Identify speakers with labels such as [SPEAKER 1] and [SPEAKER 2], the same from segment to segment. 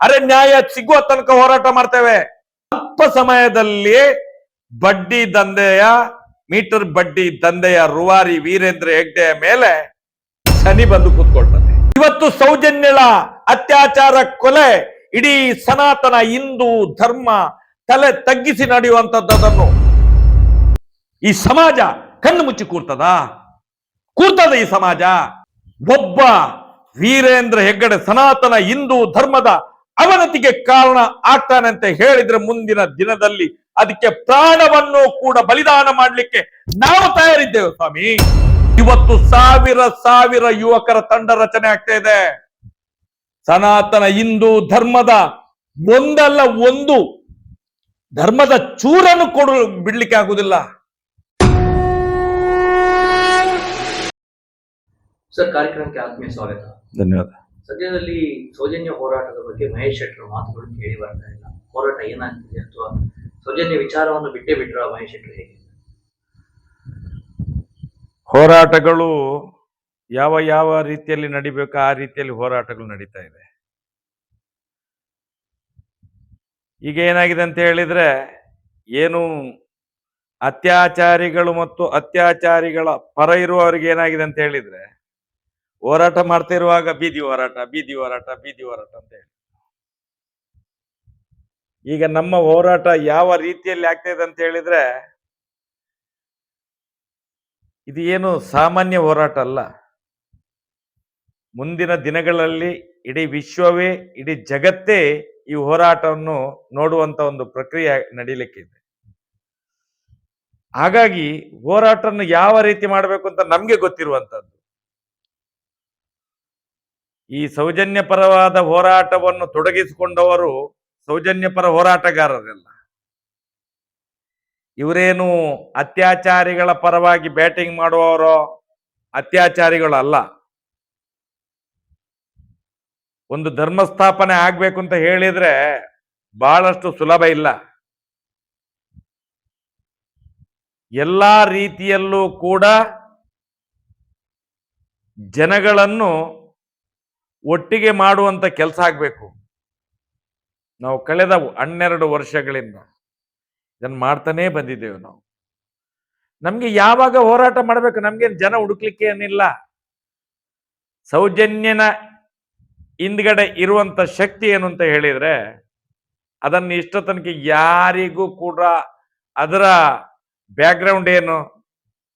[SPEAKER 1] ಅರೆ ನ್ಯಾಯ ಸಿಗುವ ತನಕ ಹೋರಾಟ ಮಾಡ್ತೇವೆ. ಅಲ್ಪ ಸಮಯದಲ್ಲಿ ಬಡ್ಡಿ ದಂಧೆಯ ಮೀಟರ್ ಬಡ್ಡಿ ದಂಧೆಯ ರೂವಾರಿ ವೀರೇಂದ್ರ ಹೆಗ್ಡೆಯ ಮೇಲೆ ಶನಿ ಬಂದು ಕೂತ್ಕೊಳ್ತಾನೆ. ಇವತ್ತು ಸೌಜನ್ಯಳ ಅತ್ಯಾಚಾರ ಕೊಲೆ ಇಡೀ ಸನಾತನ ಹಿಂದೂ ಧರ್ಮ ತಲೆ ತಗ್ಗಿಸಿ ನಡೆಯುವಂತದ್ದನ್ನು ಈ ಸಮಾಜ ಕಣ್ಣು ಮುಚ್ಚಿ ಕೂರ್ತದ ಈ ಸಮಾಜ. ಒಬ್ಬ ವೀರೇಂದ್ರ ಹೆಗ್ಗಡೆ ಸನಾತನ ಹಿಂದೂ ಧರ್ಮದ ಅವನತಿಗೆ ಕಾರಣ ಆಗ್ತಾನೆ ಅಂತ ಹೇಳಿದ್ರೆ ಮುಂದಿನ ದಿನದಲ್ಲಿ ಅದಕ್ಕೆ ಪ್ರಾಣವನ್ನು ಕೂಡ ಬಲಿದಾನ ಮಾಡಲಿಕ್ಕೆ ನಾವು ತಯಾರಿದ್ದೇವೆ ಸ್ವಾಮಿ. ಇವತ್ತು ಸಾವಿರ ಯುವಕರ ತಂಡ ರಚನೆ ಆಗ್ತಾ ಇದೆ. ಸನಾತನ ಹಿಂದೂ ಧರ್ಮದ ಒಂದಲ್ಲ ಒಂದು ಧರ್ಮದ ಚೂರನ್ನು ಬಿಡ್ಲಿಕ್ಕೆ ಆಗುದಿಲ್ಲ.
[SPEAKER 2] ಸರ್, ಕಾರ್ಯಕ್ರಮಕ್ಕೆ ಆತ್ಮೀಯ ಸ್ವಾಗತ.
[SPEAKER 1] ಧನ್ಯವಾದ.
[SPEAKER 2] ಸದ್ಯದಲ್ಲಿ ಸೌಜನ್ಯ ಹೋರಾಟದ ಬಗ್ಗೆ ಮಹೇಶ್ ಶೆಟ್ಟರ್ ಮಾತುಗಳು ಕೇಳಿ ಬರ್ತಾ ಇಲ್ಲ. ಹೋರಾಟ ಏನಾಗ್ತಿದೆ ಅಥವಾ ಸೌಜನ್ಯ ವಿಚಾರವನ್ನು ಬಿಟ್ಟೇ ಬಿಟ್ರ ಮಹೇಶ್ ಶೆಟ್ಟರ್ ಹೇಗೆ?
[SPEAKER 1] ಹೋರಾಟಗಳು ಯಾವ ರೀತಿಯಲ್ಲಿ ನಡಿಬೇಕು ಆ ರೀತಿಯಲ್ಲಿ ಹೋರಾಟಗಳು ನಡೀತಾ ಇದೆ. ಈಗ ಏನಾಗಿದೆ ಅಂತ ಹೇಳಿದ್ರೆ, ಏನು ಅತ್ಯಾಚಾರಿಗಳು ಮತ್ತು ಅತ್ಯಾಚಾರಿಗಳ ಪರ ಇರುವವರಿಗೆ ಏನಾಗಿದೆ ಅಂತ ಹೇಳಿದ್ರೆ, ಹೋರಾಟ ಮಾಡ್ತಾ ಇರುವಾಗ ಬೀದಿ ಹೋರಾಟ ಅಂತ ಹೇಳಿ, ಈಗ ನಮ್ಮ ಹೋರಾಟ ಯಾವ ರೀತಿಯಲ್ಲಿ ಆಗ್ತಾ ಇದೆ ಅಂತ ಹೇಳಿದ್ರೆ, ಇದು ಏನು ಸಾಮಾನ್ಯ ಹೋರಾಟ ಅಲ್ಲ. ಮುಂದಿನ ದಿನಗಳಲ್ಲಿ ಇಡೀ ವಿಶ್ವವೇ ಇಡೀ ಜಗತ್ತೇ ಈ ಹೋರಾಟವನ್ನು ನೋಡುವಂತ ಒಂದು ಪ್ರಕ್ರಿಯೆ ನಡೀಲಿಕ್ಕಿದೆ. ಹಾಗಾಗಿ ಹೋರಾಟವನ್ನು ಯಾವ ರೀತಿ ಮಾಡಬೇಕು ಅಂತ ನಮ್ಗೆ ಗೊತ್ತಿರುವಂತದ್ದು. ಈ ಸೌಜನ್ಯ ಪರವಾದ ಹೋರಾಟವನ್ನು ತೊಡಗಿಸಿಕೊಂಡವರು ಸೌಜನ್ಯ ಪರ ಹೋರಾಟಗಾರರೆಲ್ಲ. ಇವರೇನು ಅತ್ಯಾಚಾರಿಗಳ ಪರವಾಗಿ ಬ್ಯಾಟಿಂಗ್ ಮಾಡುವವರು ಅತ್ಯಾಚಾರಿಗಳಲ್ಲ. ಒಂದು ಧರ್ಮಸ್ಥಾಪನೆ ಆಗ್ಬೇಕು ಅಂತ ಹೇಳಿದ್ರೆ ಬಹಳಷ್ಟು ಸುಲಭ ಇಲ್ಲ. ಎಲ್ಲಾ ರೀತಿಯಲ್ಲೂ ಕೂಡ ಜನಗಳನ್ನು ಒಟ್ಟಿಗೆ ಮಾಡುವಂತ ಕೆಲಸ ಆಗ್ಬೇಕು. ನಾವು ಕಳೆದ 12 ವರ್ಷಗಳಿಂದ ಇದನ್ನು ಮಾಡ್ತಾನೇ ಬಂದಿದ್ದೇವೆ. ನಮ್ಗೆ ಯಾವಾಗ ಹೋರಾಟ ಮಾಡ್ಬೇಕು, ನಮ್ಗೇನು ಜನ ಹುಡುಕ್ಲಿಕ್ಕೆ ಏನಿಲ್ಲ. ಸೌಜನ್ಯನ ಹಿಂದ್ಗಡೆ ಇರುವಂತ ಶಕ್ತಿ ಏನು ಅಂತ ಹೇಳಿದ್ರೆ, ಅದನ್ನು ಇಷ್ಟ ತನಕ ಯಾರಿಗೂ ಕೂಡ ಅದರ ಬ್ಯಾಕ್ಗ್ರೌಂಡ್ ಏನು,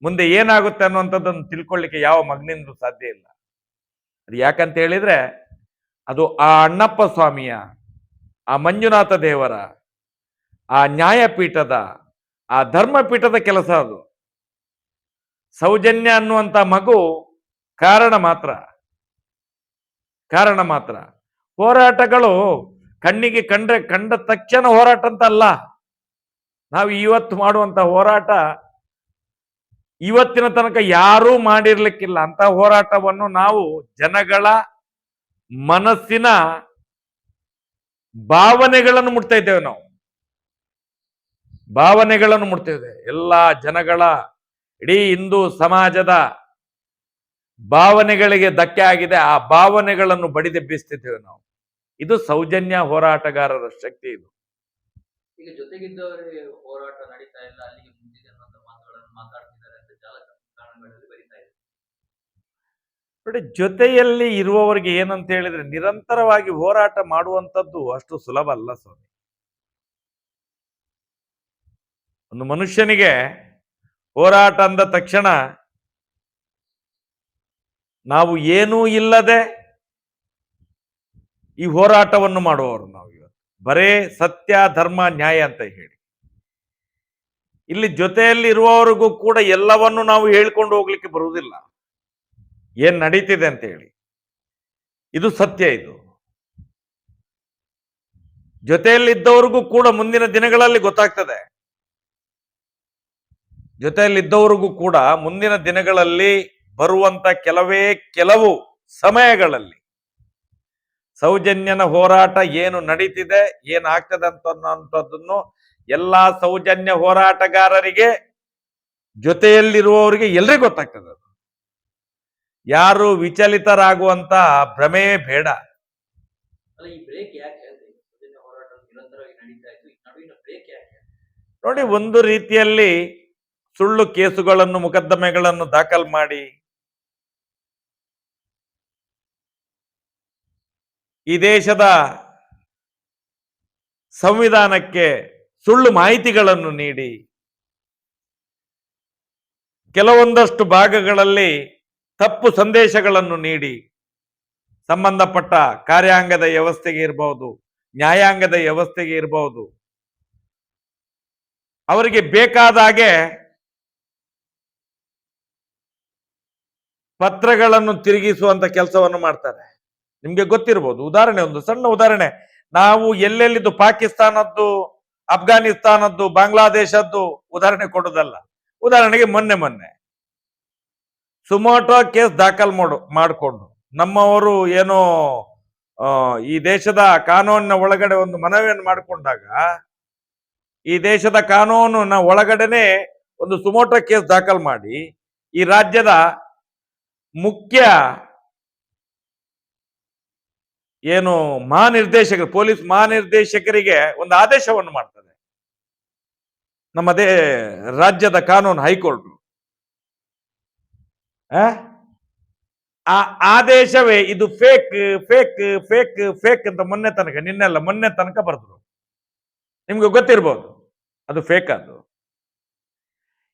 [SPEAKER 1] ಮುಂದೆ ಏನಾಗುತ್ತೆ ಅನ್ನುವಂಥದ್ದನ್ನು ತಿಳ್ಕೊಳ್ಳಿಕ್ಕೆ ಯಾವ ಮಗನಿಂದ ಸಾಧ್ಯ ಇಲ್ಲ. ಅದು ಯಾಕಂತ ಹೇಳಿದ್ರೆ, ಅದು ಆ ಅಣ್ಣಪ್ಪ ಸ್ವಾಮಿಯ, ಆ ಮಂಜುನಾಥ ದೇವರ, ಆ ನ್ಯಾಯಪೀಠದ, ಆ ಧರ್ಮಪೀಠದ ಕೆಲಸ. ಅದು ಸೌಜನ್ಯ ಅನ್ನುವಂತ ಮಗು ಕಾರಣ ಮಾತ್ರ. ಹೋರಾಟಗಳು ಕಣ್ಣಿಗೆ ಕಂಡ ತಕ್ಷಣ ಹೋರಾಟ ಅಂತ ಅಲ್ಲ. ನಾವು ಇವತ್ತು ಮಾಡುವಂತ ಹೋರಾಟ ಇವತ್ತಿನ ತನಕ ಯಾರೂ ಮಾಡಿರ್ಲಿಕ್ಕಿಲ್ಲ. ಅಂತ ಹೋರಾಟವನ್ನು ನಾವು ಜನಗಳ ಮನಸ್ಸಿನ ಭಾವನೆಗಳನ್ನು ಮುಟ್ತಾ ಇದ್ದೇವೆ. ನಾವು ಭಾವನೆಗಳನ್ನು ಮುಟ್ತೇವೆ. ಎಲ್ಲಾ ಜನಗಳ, ಇಡೀ ಹಿಂದೂ ಸಮಾಜದ ಭಾವನೆಗಳಿಗೆ ಧಕ್ಕೆ ಆಗಿದೆ. ಆ ಭಾವನೆಗಳನ್ನು ಬಡಿದೆಬ್ಬಿಸ್ತಿದ್ದೇವೆ ನಾವು. ಇದು ಸೌಜನ್ಯ ಹೋರಾಟಗಾರರ ಶಕ್ತಿ. ಇದು
[SPEAKER 2] ಈಗ ಜೊತೆಗಿದ್ದವರೇ ಹೋರಾಟ ನಡೀತಾ ಇಲ್ಲ, ಅಲ್ಲಿಗೆ ಮುಂದಿದೆ ಅನ್ನೋ ಮಾತುಗಳನ್ನು ಮಾತಾಡ್ತಿದ್ದಾರೆ ಅಂತ ಜಾಲತಾಣಗಳಲ್ಲಿ ಬರೀತಾ ಇದೆ.
[SPEAKER 1] ನೋಡಿ, ಜೊತೆಯಲ್ಲಿ ಇರುವವರಿಗೆ ಏನಂತ ಹೇಳಿದ್ರೆ, ನಿರಂತರವಾಗಿ ಹೋರಾಟ ಮಾಡುವಂಥದ್ದು ಅಷ್ಟು ಸುಲಭ ಅಲ್ಲ ಸ್ವಾಮಿ. ಒಂದು ಮನುಷ್ಯನಿಗೆ ಹೋರಾಟ ಅಂದ ತಕ್ಷಣ ನಾವು ಏನೂ ಇಲ್ಲದೆ ಈ ಹೋರಾಟವನ್ನು ಮಾಡುವವರು ನಾವು ಇವತ್ತು. ಬರೇ ಸತ್ಯ, ಧರ್ಮ, ನ್ಯಾಯ ಅಂತ ಹೇಳಿ ಇಲ್ಲಿ ಜೊತೆಯಲ್ಲಿ ಇರುವವರಿಗೂ ಕೂಡ ಎಲ್ಲವನ್ನು ನಾವು ಹೇಳ್ಕೊಂಡು ಹೋಗ್ಲಿಕ್ಕೆ ಬರುವುದಿಲ್ಲ. ಏನ್ ನಡೀತಿದೆ ಅಂತ ಹೇಳಿ, ಇದು ಸತ್ಯ. ಇದು ಜೊತೆಯಲ್ಲಿದ್ದವರಿಗೂ ಕೂಡ ಮುಂದಿನ ದಿನಗಳಲ್ಲಿ ಗೊತ್ತಾಗ್ತದೆ. ಜೊತೆಯಲ್ಲಿದ್ದವರಿಗೂ ಕೂಡ ಮುಂದಿನ ದಿನಗಳಲ್ಲಿ ಬರುವಂತ ಕೆಲವು ಸಮಯಗಳಲ್ಲಿ ಸೌಜನ್ಯನ ಹೋರಾಟ ಏನು ನಡೀತಿದೆ, ಏನಾಗ್ತದೆ ಅಂತನ್ನೋಂಥದ್ದನ್ನು ಎಲ್ಲಾ ಸೌಜನ್ಯ ಹೋರಾಟಗಾರರಿಗೆ, ಜೊತೆಯಲ್ಲಿರುವವರಿಗೆ ಎಲ್ರಿಗೂ ಗೊತ್ತಾಗ್ತದೆ. ಯಾರು ವಿಚಲಿತರಾಗುವಂತ ಭ್ರಮೆಯೇ ಬೇಡ.
[SPEAKER 2] ಅಲ್ಲ ಈ ಬ್ರೇಕ್ ಯಾಕೆ ಹೇಳ್ರಿ? ಸೌಜನ್ಯ ಹೋರಾಟ ನಿರಂತರವಾಗಿ ನಡೀತಾ ಇತ್ತು, ಈ ನಡುವಿನ ಬ್ರೇಕ್ ಯಾಕೆ?
[SPEAKER 1] ನೋಡಿ, ಒಂದು ರೀತಿಯಲ್ಲಿ ಸುಳ್ಳು ಕೇಸುಗಳನ್ನು ಮೊಕದ್ದಮೆಗಳನ್ನು ದಾಖಲು ಮಾಡಿ ಈ ದೇಶದ ಸಂವಿಧಾನಕ್ಕೆ ಸುಳ್ಳು ಮಾಹಿತಿಗಳನ್ನು ನೀಡಿ ಕೆಲವೊಂದಷ್ಟು ಭಾಗಗಳಲ್ಲಿ ತಪ್ಪು ಸಂದೇಶಗಳನ್ನು ನೀಡಿ ಸಂಬಂಧಪಟ್ಟ ಕಾರ್ಯಾಂಗದ ವ್ಯವಸ್ಥೆಗೆ ಇರಬಹುದು, ನ್ಯಾಯಾಂಗದ ವ್ಯವಸ್ಥೆಗೆ ಇರಬಹುದು, ಅವರಿಗೆ ಬೇಕಾದ ಹಾಗೆ ಪತ್ರಗಳನ್ನು ತಿರುಗಿಸುವಂತ ಕೆಲಸವನ್ನು ಮಾಡ್ತಾರೆ. ನಿಮ್ಗೆ ಗೊತ್ತಿರಬಹುದು. ಉದಾಹರಣೆ, ಒಂದು ಸಣ್ಣ ಉದಾಹರಣೆ, ನಾವು ಎಲ್ಲೆಲ್ಲಿದ್ದು ಪಾಕಿಸ್ತಾನದ್ದು, ಅಫ್ಘಾನಿಸ್ತಾನದ್ದು, ಬಾಂಗ್ಲಾದೇಶದ್ದು ಉದಾಹರಣೆ ಕೊಡೋದಲ್ಲ. ಉದಾಹರಣೆಗೆ ಮೊನ್ನೆ ಸುಮೋಟೋ ಕೇಸ್ ದಾಖಲು ಮಾಡಿಕೊಂಡು ನಮ್ಮವರು ಏನೋ ಈ ದೇಶದ ಕಾನೂನಿನ ಒಳಗಡೆ ಒಂದು ಮನವಿಯನ್ನು ಮಾಡಿಕೊಂಡಾಗ ಈ ದೇಶದ ಕಾನೂನಿನ ಒಳಗಡೆನೆ ಒಂದು ಸುಮೋಟೋ ಕೇಸ್ ದಾಖಲು ಮಾಡಿ ಈ ರಾಜ್ಯದ ಮುಖ್ಯ ಏನು ಮಹಾನಿರ್ದೇಶಕರು, ಪೊಲೀಸ್ ಮಹಾನಿರ್ದೇಶಕರಿಗೆ ಒಂದು ಆದೇಶವನ್ನು ಮಾಡ್ತದೆ ನಮ್ಮದೇ ರಾಜ್ಯದ ಕಾನೂನು ಹೈಕೋರ್ಟ್. ಆ ಆದೇಶವೇ ಇದು ಫೇಕ್ ಫೇಕ್ ಫೇಕ್ ಫೇಕ್ ಅಂತ ಮೊನ್ನೆ ತನಕ ಬರೆದ್ರು. ನಿಮ್ಗೆ ಗೊತ್ತಿರ್ಬೋದು ಅದು ಫೇಕ್. ಅದು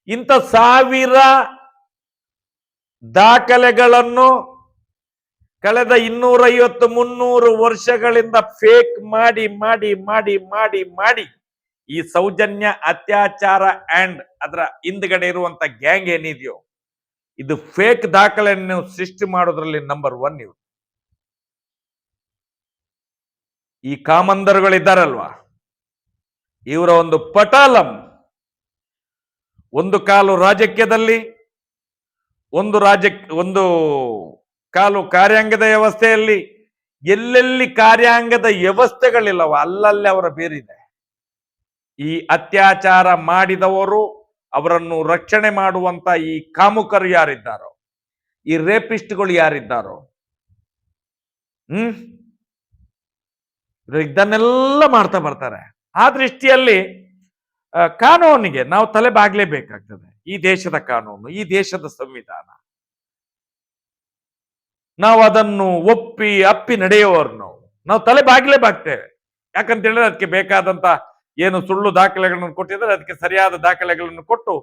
[SPEAKER 1] ಇಂಥ ಸಾವಿರ ದಾಖಲೆಗಳನ್ನು ಕಳೆದ 250-300 ವರ್ಷಗಳಿಂದ ಫೇಕ್ ಮಾಡಿ ಮಾಡಿ ಮಾಡಿ ಮಾಡಿ ಮಾಡಿ ಈ ಸೌಜನ್ಯ ಅತ್ಯಾಚಾರ ಅಂಡ್ ಅದರ ಹಿಂದ್ಗಡೆ ಇರುವಂತ ಗ್ಯಾಂಗ್ ಏನಿದೆಯೋ ಇದು ಫೇಕ್ ದಾಖಲೆಯನ್ನು ಸೃಷ್ಟಿ ಮಾಡೋದ್ರಲ್ಲಿ ನಂಬರ್ 1 ಇವರು. ಈ ಕಾಮಂದರುಗಳಿದ್ದಾರಲ್ವಾ, ಇವರ ಒಂದು ಪಟಾಲಂ, ಒಂದು ಕಾಲು ರಾಜಕೀಯದಲ್ಲಿ, ಒಂದು ಕಾಲು ಕಾರ್ಯಾಂಗದ ವ್ಯವಸ್ಥೆಯಲ್ಲಿ. ಎಲ್ಲೆಲ್ಲಿ ಕಾರ್ಯಾಂಗದ ವ್ಯವಸ್ಥೆಗಳಿಲ್ಲವ ಅಲ್ಲಲ್ಲಿ ಅವರ ಬೇರಿದೆ. ಈ ಅತ್ಯಾಚಾರ ಮಾಡಿದವರು, ಅವರನ್ನು ರಕ್ಷಣೆ ಮಾಡುವಂತ ಈ ಕಾಮುಕರು ಯಾರಿದ್ದಾರೋ, ಈ ರೇಪಿಸ್ಟ್ಗಳು ಯಾರಿದ್ದಾರೋ, ಇದನ್ನೆಲ್ಲ ಮಾಡ್ತಾ ಬರ್ತಾರೆ. ಆ ದೃಷ್ಟಿಯಲ್ಲಿ ಕಾನೂನಿಗೆ ನಾವು ತಲೆ ಬಾಗ್ಲೇಬೇಕಾಗ್ತದೆ. ಈ ದೇಶದ ಕಾನೂನು, ಈ ದೇಶದ ಸಂವಿಧಾನ, ನಾವು ಅದನ್ನು ಅಪ್ಪಿ ನಡೆಯುವವರು ನಾವು ತಲೆ ಬಾಗ್ಲೇಬಾಗ್ತೇವೆ. ಯಾಕಂತ ಹೇಳಿದ್ರೆ ಅದಕ್ಕೆ ಬೇಕಾದಂತ ಏನು ಸುಳ್ಳು ದಾಖಲೆಗಳನ್ನು ಕೊಟ್ಟಿದ್ದಾರೆ, ಅದಕ್ಕೆ ಸರಿಯಾದ ದಾಖಲೆಗಳನ್ನು ಕೊಟ್ಟು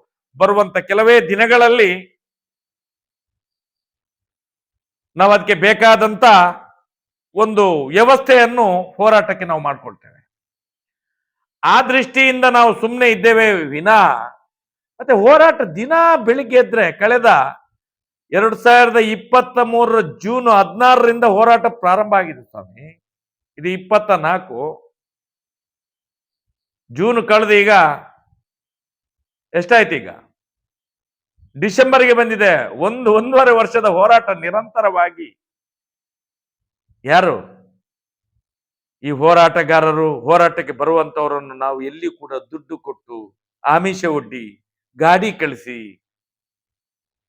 [SPEAKER 1] ಬರುವಂತ ಕೆಲವೇ ದಿನಗಳಲ್ಲಿ ನಾವು ಅದಕ್ಕೆ ಬೇಕಾದಂತ ಒಂದು ವ್ಯವಸ್ಥೆಯನ್ನು ಹೋರಾಟಕ್ಕೆ ನಾವು ಮಾಡ್ಕೊಳ್ತೇವೆ. ಆ ದೃಷ್ಟಿಯಿಂದ ನಾವು ಸುಮ್ಮನೆ ಇದ್ದೇವೆ ವಿನಾ ಮತ್ತೆ ಹೋರಾಟ ದಿನ ಬೆಳಿಗ್ಗೆ ಎದ್ರೆ ಕಳೆದ 2023 ಜೂನ್ 16ರಿಂದ ಹೋರಾಟ ಪ್ರಾರಂಭ ಆಗಿದೆ ಸ್ವಾಮಿ. ಇದು 24 ಜೂನ್ ಕಳೆದ ಈಗ ಎಷ್ಟಾಯ್ತು, ಈಗ ಡಿಸೆಂಬರ್ಗೆ ಬಂದಿದೆ. ಒಂದೂವರೆ ವರ್ಷದ ಹೋರಾಟ ನಿರಂತರವಾಗಿ. ಯಾರು ಈ ಹೋರಾಟಗಾರರು, ಹೋರಾಟಕ್ಕೆ ಬರುವಂತವರನ್ನು ನಾವು ಎಲ್ಲಿ ಕೂಡ ದುಡ್ಡು ಕೊಟ್ಟು, ಆಮಿಷ ಒಡ್ಡಿ, ಗಾಡಿ ಕಳಿಸಿ,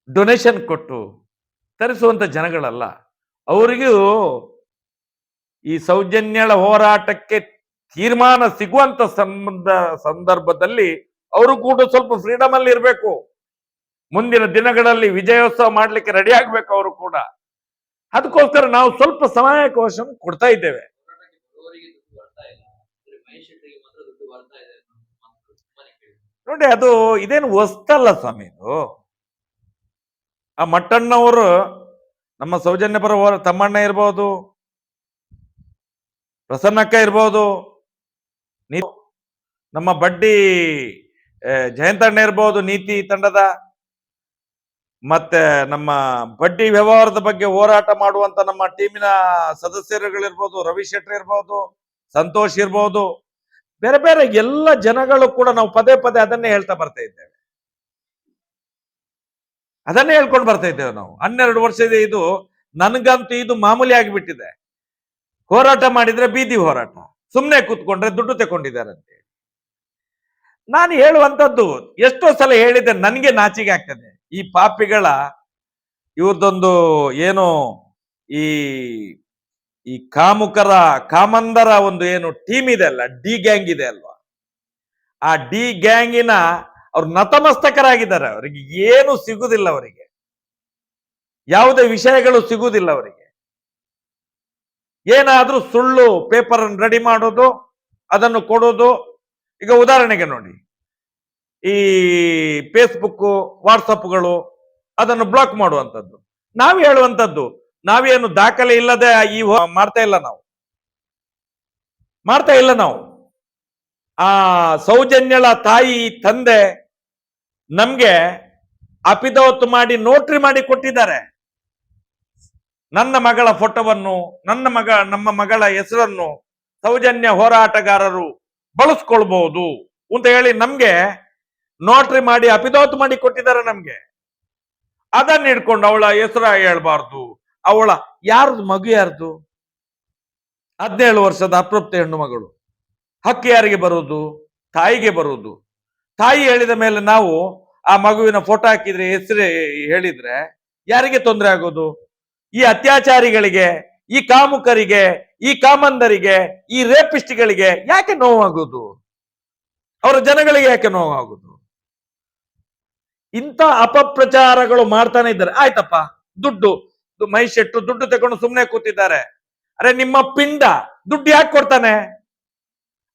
[SPEAKER 1] ಡೊನೇಷನ್ ಕೊಟ್ಟು ತರಿಸುವಂತ ಜನಗಳಲ್ಲ. ಅವರಿಗೂ ಈ ಸೌಜನ್ಯಳ ಹೋರಾಟಕ್ಕೆ ತೀರ್ಮಾನ ಸಿಗುವಂತ ಸಂದರ್ಭದಲ್ಲಿ ಅವರು ಕೂಡ ಸ್ವಲ್ಪ ಫ್ರೀಡಮ್ ಅಲ್ಲಿ ಇರಬೇಕು. ಮುಂದಿನ ದಿನಗಳಲ್ಲಿ ವಿಜಯೋತ್ಸವ ಮಾಡ್ಲಿಕ್ಕೆ ರೆಡಿ ಆಗ್ಬೇಕು ಅವರು ಕೂಡ. ಅದಕ್ಕೋಸ್ಕರ ನಾವು ಸ್ವಲ್ಪ ಸಮಯಾವಕಾಶ ಕೊಡ್ತಾ ಇದ್ದೇವೆ. ನೋಡಿ, ಅದು ಇದೇನು ಹೊಸ್ತಲ್ಲ ಸ್ವಾಮಿ. ಇದು ಆ ಮಟ್ಟಣ್ಣವರು, ನಮ್ಮ ಸೌಜನ್ಯ ಪರ ತಮ್ಮಣ್ಣ ಇರ್ಬೋದು, ಪ್ರಸನ್ನಕ್ಕ ಇರ್ಬೋದು, ನಮ್ಮ ಬಡ್ಡಿ ಜಯಂತಣ್ಣ ಇರ್ಬೋದು, ನೀತಿ ತಂಡದ, ಮತ್ತೆ ನಮ್ಮ ಬಡ್ಡಿ ವ್ಯವಹಾರದ ಬಗ್ಗೆ ಹೋರಾಟ ಮಾಡುವಂತ ನಮ್ಮ ಟೀಮಿನ ಸದಸ್ಯರುಗಳಿರ್ಬೋದು, ರವಿ ಶೆಟ್ಟಿ ಇರ್ಬೋದು, ಸಂತೋಷ್ ಇರ್ಬೋದು, ಬೇರೆ ಬೇರೆ ಎಲ್ಲ ಜನಗಳು ಕೂಡ ನಾವು ಪದೇ ಪದೇ ಅದನ್ನೇ ಹೇಳ್ತಾ ಬರ್ತಾ ಇದ್ದೇವೆ. ಅದನ್ನೇ ಹೇಳ್ಕೊಂಡು ಬರ್ತಾ ಇದ್ದೇವೆ ನಾವು. 12 ವರ್ಷ ಇದೆ ಇದು. ನನ್ಗಂತೂ ಇದು ಮಾಮೂಲಿ ಆಗಿಬಿಟ್ಟಿದೆ. ಹೋರಾಟ ಮಾಡಿದ್ರೆ ಬೀದಿ ಹೋರಾಟ, ಸುಮ್ಮನೆ ಕೂತ್ಕೊಂಡ್ರೆ ದುಡ್ಡು ತಗೊಂಡಿದ್ದಾರೆ ಅಂತ ಹೇಳಿ. ನಾನು ಹೇಳುವಂತದ್ದು ಎಷ್ಟೋ ಸಲ ಹೇಳಿದ್ದೆ, ನನಗೆ ನಾಚಿಕೆ ಆಗ್ತದೆ. ಈ ಪಾಪಿಗಳ ಇವ್ರದೊಂದು ಏನು ಈ ಕಾಮುಕರ ಕಾಮಂದರ ಒಂದು ಏನು ಟೀಮ್ ಇದೆ ಅಲ್ಲ, ಡಿ ಗ್ಯಾಂಗ್ ಇದೆ ಅಲ್ವಾ, ಆ ಡಿ ಗ್ಯಾಂಗಿನ ಅವ್ರು ನತಮಸ್ತಕರಾಗಿದ್ದಾರೆ. ಅವರಿಗೆ ಏನು ಸಿಗುದಿಲ್ಲ, ಅವರಿಗೆ ಯಾವುದೇ ವಿಷಯಗಳು ಸಿಗುವುದಿಲ್ಲ. ಅವರಿಗೆ ಏನಾದ್ರೂ ಸುಳ್ಳು ಪೇಪರ್ ಅನ್ನು ರೆಡಿ ಮಾಡೋದು, ಅದನ್ನು ಕೊಡೋದು. ಈಗ ಉದಾಹರಣೆಗೆ ನೋಡಿ, ಈ ಫೇಸ್ಬುಕ್ ವಾಟ್ಸಪ್ಗಳು ಅದನ್ನು ಬ್ಲಾಕ್ ಮಾಡುವಂಥದ್ದು. ನಾವು ಹೇಳುವಂಥದ್ದು, ನಾವೇನು ದಾಖಲೆ ಇಲ್ಲದೆ ಮಾಡ್ತಾ ಇಲ್ಲ ನಾವು. ಆ ಸೌಜನ್ಯಳ ತಾಯಿ ತಂದೆ ನಮ್ಗೆ ಅಪಿದವತ್ತು ಮಾಡಿ ನೋಟ್ರಿ ಮಾಡಿ ಕೊಟ್ಟಿದ್ದಾರೆ. ನನ್ನ ಮಗಳ ಫೋಟೋವನ್ನು, ನಮ್ಮ ಮಗಳ ಹೆಸರನ್ನು ಸೌಜನ್ಯ ಹೋರಾಟಗಾರರು ಬಳಸ್ಕೊಳ್ಬಹುದು ಅಂತ ಹೇಳಿ ನಮ್ಗೆ ನೋಟ್ರಿ ಮಾಡಿ ಅಪಿದವತ್ತು ಮಾಡಿ ಕೊಟ್ಟಿದ್ದಾರೆ ನಮ್ಗೆ. ಅದನ್ನ ಹಿಡ್ಕೊಂಡು ಅವಳ ಹೆಸರ ಹೇಳ್ಬಾರ್ದು, ಅವಳ ಯಾರ್ದು ಮಗು, ಯಾರ್ದು 17 ವರ್ಷದ ಅಪ್ರಾಪ್ತ ಹೆಣ್ಣು ಮಗಳು. ಹಕ್ಕು ಯಾರಿಗೆ ಬರುವುದು? ತಾಯಿಗೆ ಬರುವುದು. ತಾಯಿ ಹೇಳಿದ ಮೇಲೆ ನಾವು ಆ ಮಗುವಿನ ಫೋಟೋ ಹಾಕಿದ್ರೆ, ಹೆಸರು ಹೇಳಿದ್ರೆ ಯಾರಿಗೆ ತೊಂದರೆ ಆಗೋದು? ಈ ಅತ್ಯಾಚಾರಿಗಳಿಗೆ, ಈ ಕಾಮುಕರಿಗೆ, ಈ ಕಾಮಂದರಿಗೆ, ಈ ರೇಪಿಸ್ಟ್ಗಳಿಗೆ ಯಾಕೆ ನೋವಾಗುವುದು? ಅವರ ಜನಗಳಿಗೆ ಯಾಕೆ ನೋವಾಗುವುದು? ಇಂಥ ಅಪಪ್ರಚಾರಗಳು ಮಾಡ್ತಾನೆ ಇದ್ದಾರೆ. ಆಯ್ತಪ್ಪ, ದುಡ್ಡು ಮಹೇಶ್ ಶೆಟ್ರು ದುಡ್ಡು ತಗೊಂಡು ಸುಮ್ಮನೆ ಕೂತಿದ್ದಾರೆ. ಅರೆ, ನಿಮ್ಮ ಪಿಂಡ ದುಡ್ಡು ಯಾಕೆ ಕೊಡ್ತಾನೆ?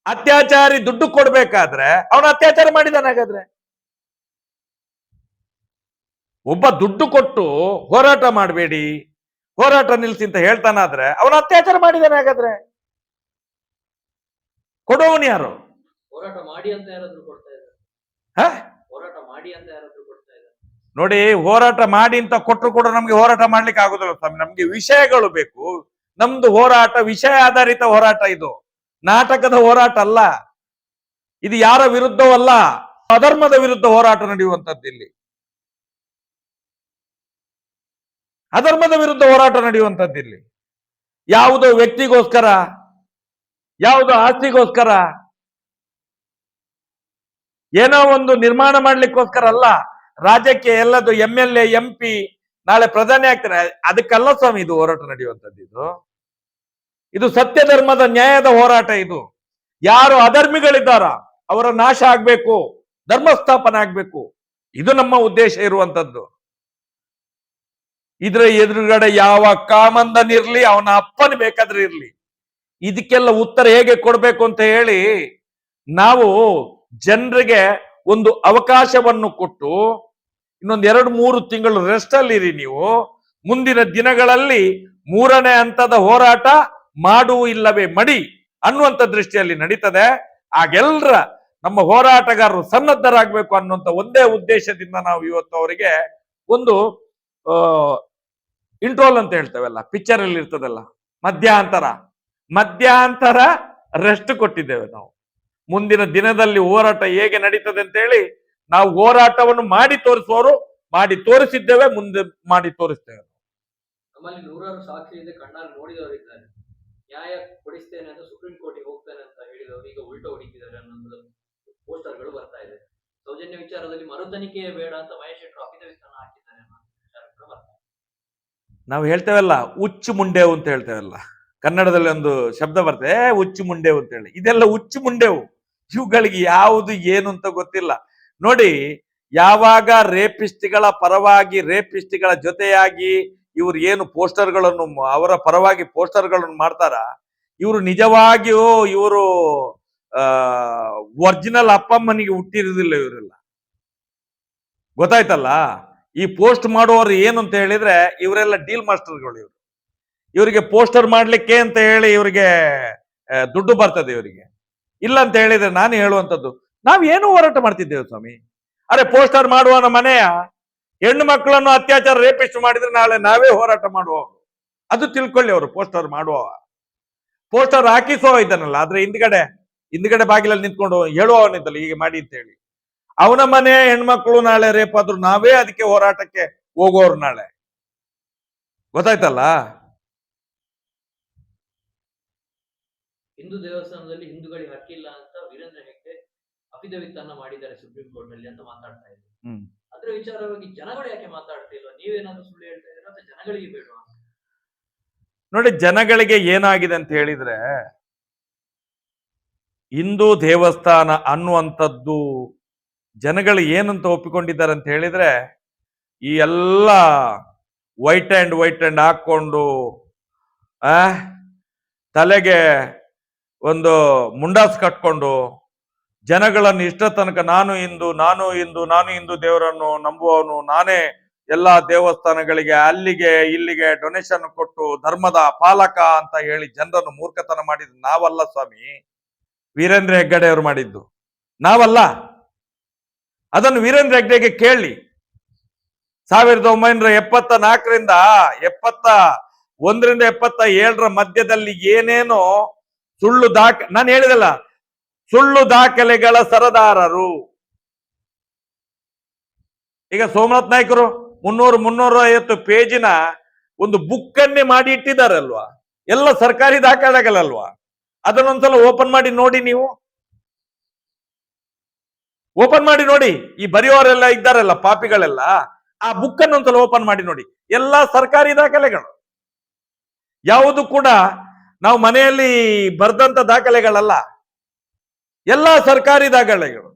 [SPEAKER 1] ಅತ್ಯಾಚಾರಿ ದುಡ್ಡು ಕೊಡ್ಬೇಕಾದ್ರೆ ಅವನು ಅತ್ಯಾಚಾರ ಮಾಡಿದಾನೆ. ಹಾಗಾದ್ರೆ ಒಬ್ಬ ದುಡ್ಡು ಕೊಟ್ಟು ಹೋರಾಟ ಮಾಡಬೇಡಿ, ಹೋರಾಟ ನಿಲ್ಸಿ ಅಂತ ಹೇಳ್ತಾನಾದ್ರೆ ಅವನು ಅತ್ಯಾಚಾರ ಮಾಡಿದಾನೆ. ಹಾಗಾದ್ರೆ ಕೊಡೋವನು ಯಾರು?
[SPEAKER 2] ಹೋರಾಟ ಮಾಡಿ ಅಂತ ಯಾರಾದ್ರೂ ಕೊಡ್ತಾ ಇದ್ದಾರೆ? ಹೋರಾಟ ಮಾಡಿ ಅಂತ ಯಾರಾದ್ರೂ ಕೊಡ್ತಾ ಇದ್ದಾರೆ?
[SPEAKER 1] ನೋಡಿ, ಹೋರಾಟ ಮಾಡಿ ಅಂತ ಕೊಟ್ಟರು ಕೂಡ ನಮ್ಗೆ ಹೋರಾಟ ಮಾಡ್ಲಿಕ್ಕೆ ಆಗುದಿಲ್ಲ ಸ್ವಾಮಿ. ನಮ್ಗೆ ವಿಷಯಗಳು ಬೇಕು. ನಮ್ದು ಹೋರಾಟ ವಿಷಯ ಆಧಾರಿತ ಹೋರಾಟ. ಇದು ನಾಟಕದ ಹೋರಾಟ ಅಲ್ಲ. ಇದು ಯಾರ ವಿರುದ್ಧವಲ್ಲ, ಅಧರ್ಮದ ವಿರುದ್ಧ ಹೋರಾಟ ನಡೆಯುವಂತದ್ದು. ಇಲ್ಲಿ ಅಧರ್ಮದ ವಿರುದ್ಧ ಹೋರಾಟ ನಡೆಯುವಂತದ್ದು. ಇಲ್ಲಿ ಯಾವುದೋ ವ್ಯಕ್ತಿಗೋಸ್ಕರ, ಯಾವುದೋ ಆಸ್ತಿಗೋಸ್ಕರ, ಏನೋ ಒಂದು ನಿರ್ಮಾಣ ಮಾಡ್ಲಿಕ್ಕೋಸ್ಕರ ಅಲ್ಲ. ರಾಜ್ಯಕ್ಕೆ ಎಲ್ಲದು MLA MP ನಾಳೆ ಪ್ರಧಾನಿ ಆಗ್ತಾರೆ, ಅದಕ್ಕಲ್ಲ ಸ್ವಾಮಿ ಇದು ಹೋರಾಟ ನಡೆಯುವಂತದ್ದು. ಇದು ಸತ್ಯ ಧರ್ಮದ ನ್ಯಾಯದ ಹೋರಾಟ. ಇದು ಯಾರು ಅಧರ್ಮಿಗಳಿದ್ದಾರ ಅವರ ನಾಶ ಆಗ್ಬೇಕು, ಧರ್ಮ ಸ್ಥಾಪನೆ ಆಗ್ಬೇಕು. ಇದು ನಮ್ಮ ಉದ್ದೇಶ ಇರುವಂತದ್ದು. ಇದ್ರ ಎದುರುಗಡೆ ಯಾವ ಕಾಮಂದನಿರ್ಲಿ, ಅವನ ಅಪ್ಪನ ಬೇಕಾದ್ರೆ ಇರ್ಲಿ, ಇದಕ್ಕೆಲ್ಲ ಉತ್ತರ ಹೇಗೆ ಕೊಡ್ಬೇಕು ಅಂತ ಹೇಳಿ ನಾವು ಜನರಿಗೆ ಒಂದು ಅವಕಾಶವನ್ನು ಕೊಟ್ಟು ಇನ್ನೊಂದು 2-3 ತಿಂಗಳು ರೆಸ್ಟ್ ಅಲ್ಲಿ ಇರಿ. ನೀವು ಮುಂದಿನ ದಿನಗಳಲ್ಲಿ 3ನೇ ಹಂತದ ಹೋರಾಟ ಮಾಡು ಇಲ್ಲವೇ ಮಡಿ ಅನ್ನುವಂಥ ದೃಷ್ಟಿಯಲ್ಲಿ ನಡೀತದೆ. ಆಗೆಲ್ಲರ ನಮ್ಮ ಹೋರಾಟಗಾರರು ಸನ್ನದ್ಧರಾಗಬೇಕು ಅನ್ನುವಂಥ ಒಂದೇ ಉದ್ದೇಶದಿಂದ ನಾವು ಇವತ್ತು ಅವರಿಗೆ ಒಂದು ಇಂಟ್ರೋಲ್ ಅಂತ ಹೇಳ್ತೇವಲ್ಲ, ಪಿಕ್ಚರ್ ಅಲ್ಲಿ ಇರ್ತದಲ್ಲ, ಮಧ್ಯಂತರ ರೆಸ್ಟ್ ಕೊಟ್ಟಿದ್ದೇವೆ ನಾವು. ಮುಂದಿನ ದಿನದಲ್ಲಿ ಹೋರಾಟ ಹೇಗೆ ನಡೀತದೆ ಅಂತ ಹೇಳಿ ನಾವು ಹೋರಾಟವನ್ನು ಮಾಡಿ ತೋರಿಸುವವರು, ಮಾಡಿ ತೋರಿಸಿದ್ದೇವೆ, ಮುಂದೆ ಮಾಡಿ ತೋರಿಸ್ತೇವೆ.
[SPEAKER 2] ನಮ್ಮಲ್ಲಿ 100 ಸಾಕ್ಷಿ ಇದೆ, ಕಣ್ಣಾಗಿ ನೋಡಿದವರಿದ್ದಾರೆ. ನ್ಯಾಯ ಕೊಡಿಸ್ತೇನೆ ಅಂತ ಸುಪ್ರೀಂ ಕೋರ್ಟಿಗೆ ಹೋಗ್ತೇನೆ ಅಂತ ಹೇಳಿದವರು ಈಗ ಉಲ್ಟಾ ಹೊಡಿತಿದ್ದಾರೆ ಅನ್ನೋದು ಪೋಸ್ಟರ್ಗಳು ಬರ್ತಾ ಇದೆ. ಸೌಜನ್ಯ ವಿಚಾರದಲ್ಲಿ ಮರು ತನಿಖೆಯೇ ಬೇಡ ಅಂತ ಮಹೇಶ್ ಶೆಟ್ರು ಅಫಿಡವಿಟ್ ಹಾಕಿದ್ದಾರೆ ಅನ್ನೋ ವಿಚಾರಗಳು ಬರ್ತಾ ಇದೆ.
[SPEAKER 1] ನಾವು ಹೇಳ್ತೇವಲ್ಲ, ಹುಚ್ಚು ಮುಂಡೆವು ಅಂತ ಹೇಳ್ತೇವಲ್ಲ, ಕನ್ನಡದಲ್ಲಿ ಒಂದು ಶಬ್ದ ಬರ್ತದೆ, ಹುಚ್ಚು ಮುಂಡೆವು ಅಂತ ಹೇಳಿ. ಇದೆಲ್ಲ ಹುಚ್ಚು ಮುಂಡೆವು. ಇವುಗಳಿಗೆ ಯಾವುದು ಏನು ಅಂತ ಗೊತ್ತಿಲ್ಲ. ನೋಡಿ, ಯಾವಾಗ ರೇಪಿಸ್ಟ್ಗಳ ಪರವಾಗಿ, ರೇಪಿಸ್ಟ್ಗಳ ಜೊತೆಯಾಗಿ ಇವರು ಏನು ಪೋಸ್ಟರ್ಗಳನ್ನು, ಅವರ ಪರವಾಗಿ ಪೋಸ್ಟರ್ಗಳನ್ನು ಮಾಡ್ತಾರ, ಇವರು ನಿಜವಾಗಿಯೂ ಇವರು ಒರಿಜಿನಲ್ ಅಪ್ಪಮ್ಮನಿಗೆ ಹುಟ್ಟಿರುವುದಿಲ್ಲ. ಇವರೆಲ್ಲ ಗೊತ್ತಾಯ್ತಲ್ಲ. ಈ ಪೋಸ್ಟ್ ಮಾಡುವವರು ಏನು ಅಂತ ಹೇಳಿದ್ರೆ ಇವರೆಲ್ಲ ಡೀಲ್ ಮಾಸ್ಟರ್ಗಳು. ಇವರಿಗೆ ಪೋಸ್ಟರ್ ಮಾಡ್ಲಿಕ್ಕೆ ಅಂತ ಹೇಳಿ ಇವರಿಗೆ ದುಡ್ಡು ಬರ್ತದೆ. ಇವರಿಗೆ ಇಲ್ಲ ಅಂತ ಹೇಳಿದ್ರೆ ನಾನು ಹೇಳುವಂಥದ್ದು, ನಾವ್ ಏನು ಹೋರಾಟ ಮಾಡ್ತಿದ್ದೇವೆ ಸ್ವಾಮಿ? ಅರೆ, ಪೋಸ್ಟರ್ ಮಾಡುವನ ಮನೆಯ ಹೆಣ್ಣು ಮಕ್ಕಳನ್ನು ಅತ್ಯಾಚಾರ ರೇಪಿಸ್ಟ್ ಮಾಡಿದ್ರೆ ನಾಳೆ ನಾವೇ ಹೋರಾಟ ಮಾಡುವ, ಅದು ತಿಳ್ಕೊಳ್ಳಿ. ಅವರು ಪೋಸ್ಟರ್ ಮಾಡುವ, ಪೋಸ್ಟರ್ ಹಾಕಿಸೋ ಇದ್ದಾನಲ್ಲ, ಆದ್ರೆ ಹಿಂದ್ಗಡೆ ಬಾಗಿಲಲ್ಲಿ ನಿಂತ್ಕೊಂಡು ಹೇಳುವವನಿದ್ದಲ್ಲ ಹೀಗೆ ಮಾಡಿ ಅಂತ ಹೇಳಿ, ಅವನ ಮನೆ ಹೆಣ್ಮಕ್ಳು ನಾಳೆ ರೇಪ್ ಆದ್ರೂ ನಾವೇ ಅದಕ್ಕೆ ಹೋರಾಟಕ್ಕೆ ಹೋಗೋರು ನಾಳೆ. ಗೊತ್ತಾಯ್ತಲ್ಲ.
[SPEAKER 2] ಹಿಂದೂ ದೇವಸ್ಥಾನದಲ್ಲಿ ಹಿಂದೂಗಳಿಗೆ ಹಕ್ಕಿಲ್ಲ ಅಂತ ವೀರೇಂದ್ರ ಹೆಗ್ಡೆ ಅಫಿಡವಿಟ್ ಅನ್ನ ಮಾಡಿದ್ದಾರೆ ಸುಪ್ರೀಂ ಕೋರ್ಟ್ ನಲ್ಲಿ ಅಂತ ಮಾತಾಡ್ತಾ ಇದ್ದಾರೆ. ಅದ್ರ ವಿಚಾರವಾಗಿ ಜನಗಳು ಯಾಕೆ ಮಾತಾಡ್ತಿಲ್ವಾ? ನೀವೇನಾದ್ರೂ ಸುಳ್ಳು ಹೇಳ್ತಾ ಇದ್ದೀರಾ ಅಥವಾ ಜನಗಳಿಗೆ ಬೇಡವಾ?
[SPEAKER 1] ನೋಡಿ, ಜನಗಳಿಗೆ ಏನಾಗಿದೆ ಅಂತ ಹೇಳಿದ್ರೆ, ಹಿಂದೂ ದೇವಸ್ಥಾನ ಅನ್ನುವಂಥದ್ದು ಜನಗಳು ಏನಂತ ಒಪ್ಪಿಕೊಂಡಿದ್ದಾರೆ ಅಂತ ಹೇಳಿದ್ರೆ, ಈ ಎಲ್ಲ ವೈಟ್ ಅಂಡ್ ಹಾಕೊಂಡು ಆ ತಲೆಗೆ ಒಂದು ಮುಂಡಾಸ್ ಕಟ್ಕೊಂಡು ಜನಗಳನ್ನು ಇಷ್ಟ ತನಕ ನಾನು ಹಿಂದೂ ದೇವರನ್ನು ನಂಬುವವನು, ನಾನೇ ಎಲ್ಲಾ ದೇವಸ್ಥಾನಗಳಿಗೆ ಅಲ್ಲಿಗೆ ಇಲ್ಲಿಗೆ ಡೊನೇಷನ್ ಕೊಟ್ಟು ಧರ್ಮದ ಪಾಲಕ ಅಂತ ಹೇಳಿ ಜನರನ್ನು ಮೂರ್ಖತನ ಮಾಡಿದ್ದು ನಾವಲ್ಲ ಸ್ವಾಮಿ. ವೀರೇಂದ್ರ ಹೆಗ್ಗಡೆ ಅವರು ಮಾಡಿದ್ದು ನಾವಲ್ಲ. ಅದನ್ನು ವೀರೇಂದ್ರ ಹೆಗ್ಗಡೆಗೆ ಕೇಳಿ. 1974ರಿಂದ 71ರಿಂದ 77ರ ಮಧ್ಯದಲ್ಲಿ ಏನೇನೋ ನಾನು ಹೇಳಿದಲ್ಲ, ಸುಳ್ಳು ದಾಖಲೆಗಳ ಸರದಾರರು. ಈಗ ಸೋಮನಾಥ್ ನಾಯ್ಕರು 300-350 ಪೇಜಿನ ಒಂದು ಬುಕ್ ಅನ್ನೇ ಮಾಡಿ ಇಟ್ಟಿದ್ದಾರಲ್ವಾ, ಎಲ್ಲ ಸರ್ಕಾರಿ ದಾಖಲೆಗಳಲ್ವಾ. ಅದನ್ನೊಂದ್ಸಲ ಓಪನ್ ಮಾಡಿ ನೋಡಿ. ನೀವು ಓಪನ್ ಮಾಡಿ ನೋಡಿ. ಈ ಬರೆಯೋರೆಲ್ಲ ಇದ್ದಾರಲ್ಲ ಪಾಪಿಗಳೆಲ್ಲ, ಆ ಬುಕ್ ಅನ್ನು ಒಂದ್ಸಲ ಓಪನ್ ಮಾಡಿ ನೋಡಿ. ಎಲ್ಲಾ ಸರ್ಕಾರಿ ದಾಖಲೆಗಳು, ಯಾವುದು ಕೂಡ ನಾವು ಮನೆಯಲ್ಲಿ ಬರ್ದಂತ ದಾಖಲೆಗಳಲ್ಲ, ಎಲ್ಲಾ ಸರ್ಕಾರಿ ದಾಖಲೆಗಳು.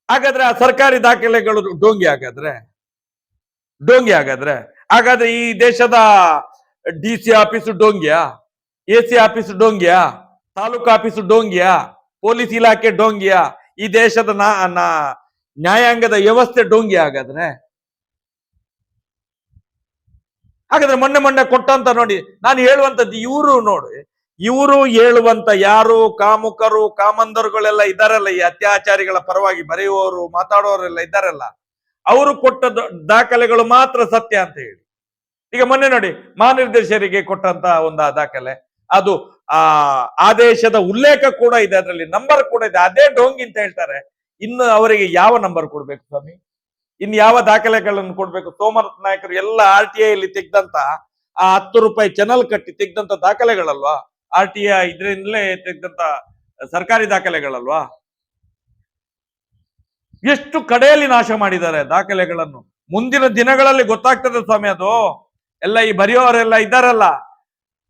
[SPEAKER 1] ಹಾಗಾದ್ರೆ ಆ ಸರ್ಕಾರಿ ದಾಖಲೆಗಳು ಡೋಂಗಿ ಹಾಗಾದ್ರೆ ಈ ದೇಶದ DC ಆಫೀಸು ಡೋಂಗಿಯಾ, AC ಆಫೀಸು ಡೋಂಗಿಯಾ, ತಾಲೂಕು ಆಫೀಸು ಡೋಂಗಿಯಾ, ಪೊಲೀಸ್ ಇಲಾಖೆ ಡೋಂಗಿಯಾ, ಈ ದೇಶದ ನ್ಯಾಯಾಂಗದ ವ್ಯವಸ್ಥೆ ಡೋಂಗಿ ಹಾಗಾದ್ರೆ ಮೊನ್ನೆ ಕೊಟ್ಟಂತ ನೋಡಿ. ನಾನು ಹೇಳುವಂತದ್ದು ಇವರು ಹೇಳುವಂತ ಯಾರು ಕಾಮುಕರು ಕಾಮಂದರುಗಳೆಲ್ಲ ಇದ್ದಾರಲ್ಲ, ಈ ಅತ್ಯಾಚಾರಿಗಳ ಪರವಾಗಿ ಬರೆಯುವವರು ಮಾತಾಡುವವರೆಲ್ಲ ಇದ್ದಾರಲ್ಲ, ಅವರು ಕೊಟ್ಟ ದಾಖಲೆಗಳು ಮಾತ್ರ ಸತ್ಯ ಅಂತ ಹೇಳಿ. ಈಗ ಮೊನ್ನೆ ನೋಡಿ, ಮಹಾನಿರ್ದೇಶಕರಿಗೆ ಕೊಟ್ಟಂತ ಒಂದು ದಾಖಲೆ, ಅದು ಆದೇಶದ ಉಲ್ಲೇಖ ಕೂಡ ಇದೆ, ಅದರಲ್ಲಿ ನಂಬರ್ ಕೂಡ ಇದೆ, ಅದೇ ಡೋಂಗಿ ಅಂತ ಹೇಳ್ತಾರೆ. ಇನ್ನು ಅವರಿಗೆ ಯಾವ ನಂಬರ್ ಕೊಡ್ಬೇಕು ಸ್ವಾಮಿ? ಇನ್ನು ಯಾವ ದಾಖಲೆಗಳನ್ನು ಕೊಡ್ಬೇಕು? ಸೋಮನಾಥ್ ನಾಯಕರು ಎಲ್ಲ RTI ಅಲ್ಲಿ ತೆಗ್ದಂತ ಆ 10 ರೂಪಾಯಿ ಚಾನಲ್ ಕಟ್ಟಿ ತೆಗ್ದಂತ ದಾಖಲೆಗಳಲ್ವಾ, RTI ಇದರಿಂದಲೇ ತೆಗ್ದಂತ ಸರ್ಕಾರಿ ದಾಖಲೆಗಳಲ್ವಾ. ಎಷ್ಟು ಕಡೆಯಲ್ಲಿ ನಾಶ ಮಾಡಿದ್ದಾರೆ ದಾಖಲೆಗಳನ್ನು. ಮುಂದಿನ ದಿನಗಳಲ್ಲಿ ಗೊತ್ತಾಗ್ತದೆ ಸ್ವಾಮಿ. ಅದು ಎಲ್ಲ ಈ ಬರೆಯೋರೆಲ್ಲ ಇದ್ದಾರಲ್ಲ,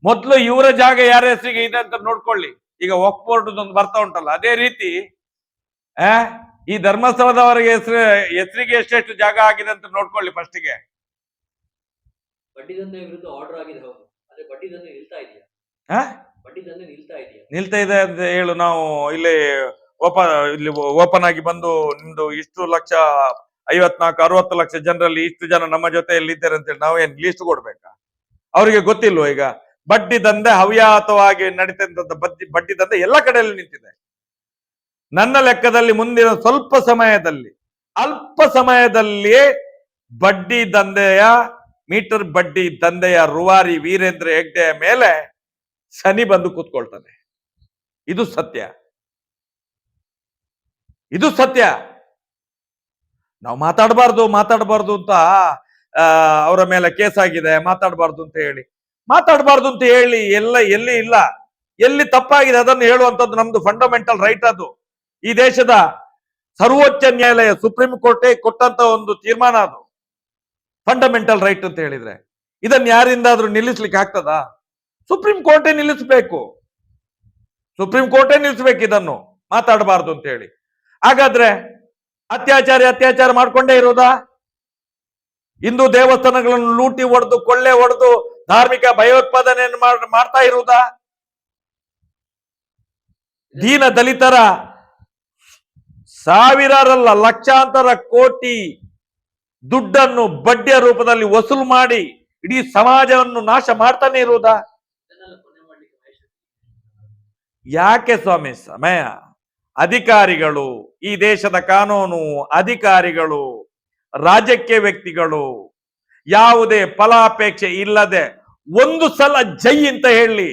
[SPEAKER 1] ಮೊದ್ಲು ಇವರ ಜಾಗ ಯಾರ ಹೆಸರಿಗೆ ಇದೆ ಅಂತ ನೋಡ್ಕೊಳ್ಳಿ. ಈಗ ವಕ್ಫ್ ಬೋರ್ಡ್ ಒಂದು ಬರ್ತಾ ಉಂಟಲ್ಲ, ಅದೇ ರೀತಿ ಈ ಧರ್ಮಸ್ಥಳದವರಿಗೆ ಹೆಸರಿಗೆ ಎಷ್ಟೆಷ್ಟು ಜಾಗ ಆಗಿದೆ ಅಂತ ನೋಡ್ಕೊಳ್ಳಿ ಫಸ್ಟಿಗೆ.
[SPEAKER 2] ಬಡ್ಡಿ ದಂಧೆ ವಿರುದ್ಧ ಆರ್ಡರ್ ಆಗಿದೆ, ಹೌದು. ಆದ್ರೆ ಬಡ್ಡಿ ದಂಧೆ ನಿಲ್ತಾ ಇದೆಯಾ? ಬಡ್ಡಿ ದಂಧೆ ನಿಲ್ತಾ
[SPEAKER 1] ಇದೆ ಅಂತ ಹೇಳು. ನಾವು ಇಲ್ಲಿ ಓಪನ್ ಆಗಿ ಬಂದು ನಿಮ್ದು ಇಷ್ಟು ಲಕ್ಷ 54-60 ಲಕ್ಷ ಜನರಲ್ಲಿ ಇಷ್ಟು ಜನ ನಮ್ಮ ಜೊತೆಯಲ್ಲಿ ಇದ್ದಾರೆ ಅಂತೇಳಿ ನಾವೇನ್ ಲೀಸ್ಟ್ ಕೊಡ್ಬೇಕಾ? ಅವರಿಗೆ ಗೊತ್ತಿಲ್ವ? ಈಗ ಬಡ್ಡಿ ದಂಧೆ ಹವ್ಯಾತವಾಗಿ ನಡೀತಂತ ಬಡ್ಡಿ ದಂಧೆ ಎಲ್ಲ ಕಡೆಯಲ್ಲಿ ನಿಂತಿದೆ. ನನ್ನ ಲೆಕ್ಕದಲ್ಲಿ ಮುಂದಿನ ಸ್ವಲ್ಪ ಸಮಯದಲ್ಲಿ, ಅಲ್ಪ ಸಮಯದಲ್ಲಿಯೇ ಬಡ್ಡಿ ದಂಧೆಯ ಮೀಟರ್ ಬಡ್ಡಿ ದಂಧೆಯ ರೂವಾರಿ ವೀರೇಂದ್ರ ಹೆಗ್ಡೆಯ ಮೇಲೆ ಶನಿ ಬಂದು ಕೂತ್ಕೊಳ್ತಾನೆ. ಇದು ಸತ್ಯ. ನಾವು ಮಾತಾಡಬಾರ್ದು ಅಂತ ಅವರ ಮೇಲೆ ಕೇಸ್ ಆಗಿದೆ, ಮಾತಾಡಬಾರ್ದು ಅಂತ ಹೇಳಿ ಎಲ್ಲಿ ಇಲ್ಲ, ಎಲ್ಲಿ ತಪ್ಪಾಗಿದೆ ಅದನ್ನು ಹೇಳುವಂತದ್ದು ನಮ್ದು ಫಂಡಮೆಂಟಲ್ ರೈಟ್. ಅದು ಈ ದೇಶದ ಸರ್ವೋಚ್ಚ ನ್ಯಾಯಾಲಯ ಸುಪ್ರೀಂ ಕೋರ್ಟೇ ಕೊಟ್ಟಂತ ಒಂದು ತೀರ್ಮಾನ. ಅದು ಫಂಡಮೆಂಟಲ್ ರೈಟ್ ಅಂತ ಹೇಳಿದ್ರೆ ಇದನ್ನ ಯಾರಿಂದಾದ್ರೂ ನಿಲ್ಲಿಸ್ಲಿಕ್ಕೆ ಆಗ್ತದಾ? ಸುಪ್ರೀಂ ಕೋರ್ಟೇ ನಿಲ್ಲಿಸಬೇಕು. ಇದನ್ನು ಮಾತಾಡಬಾರ್ದು ಅಂತ ಹೇಳಿ. ಹಾಗಾದ್ರೆ ಅತ್ಯಾಚಾರ ಮಾಡ್ಕೊಂಡೇ ಇರೋದಾ? ಹಿಂದೂ ದೇವಸ್ಥಾನಗಳನ್ನು ಲೂಟಿ ಹೊಡೆದು ಕೊಳ್ಳೆ ಹೊಡೆದು ಧಾರ್ಮಿಕ ಭಯೋತ್ಪಾದನೆಯನ್ನು ಮಾಡ್ತಾ ಇರುವುದಾ? ದೀನ ದಲಿತರ ಸಾವಿರಾರಲ್ಲ ಲಕ್ಷಾಂತರ ಕೋಟಿ ದುಡ್ಡನ್ನು ಬಡ್ಡಿಯ ರೂಪದಲ್ಲಿ ವಸೂಲು ಮಾಡಿ ಇಡೀ ಸಮಾಜವನ್ನು ನಾಶ ಮಾಡ್ತಾನೆ ಇರುವುದಾ? ಯಾಕೆ ಸ್ವಾಮಿ ಸಮಯ? ಅಧಿಕಾರಿಗಳು, ಈ ದೇಶದ ಕಾನೂನು ಅಧಿಕಾರಿಗಳು, ರಾಜಕೀಯ ವ್ಯಕ್ತಿಗಳು ಯಾವುದೇ ಫಲಾಪೇಕ್ಷೆ ಇಲ್ಲದೆ ಒಂದು ಸಲ ಜೈ ಅಂತ ಹೇಳಿ,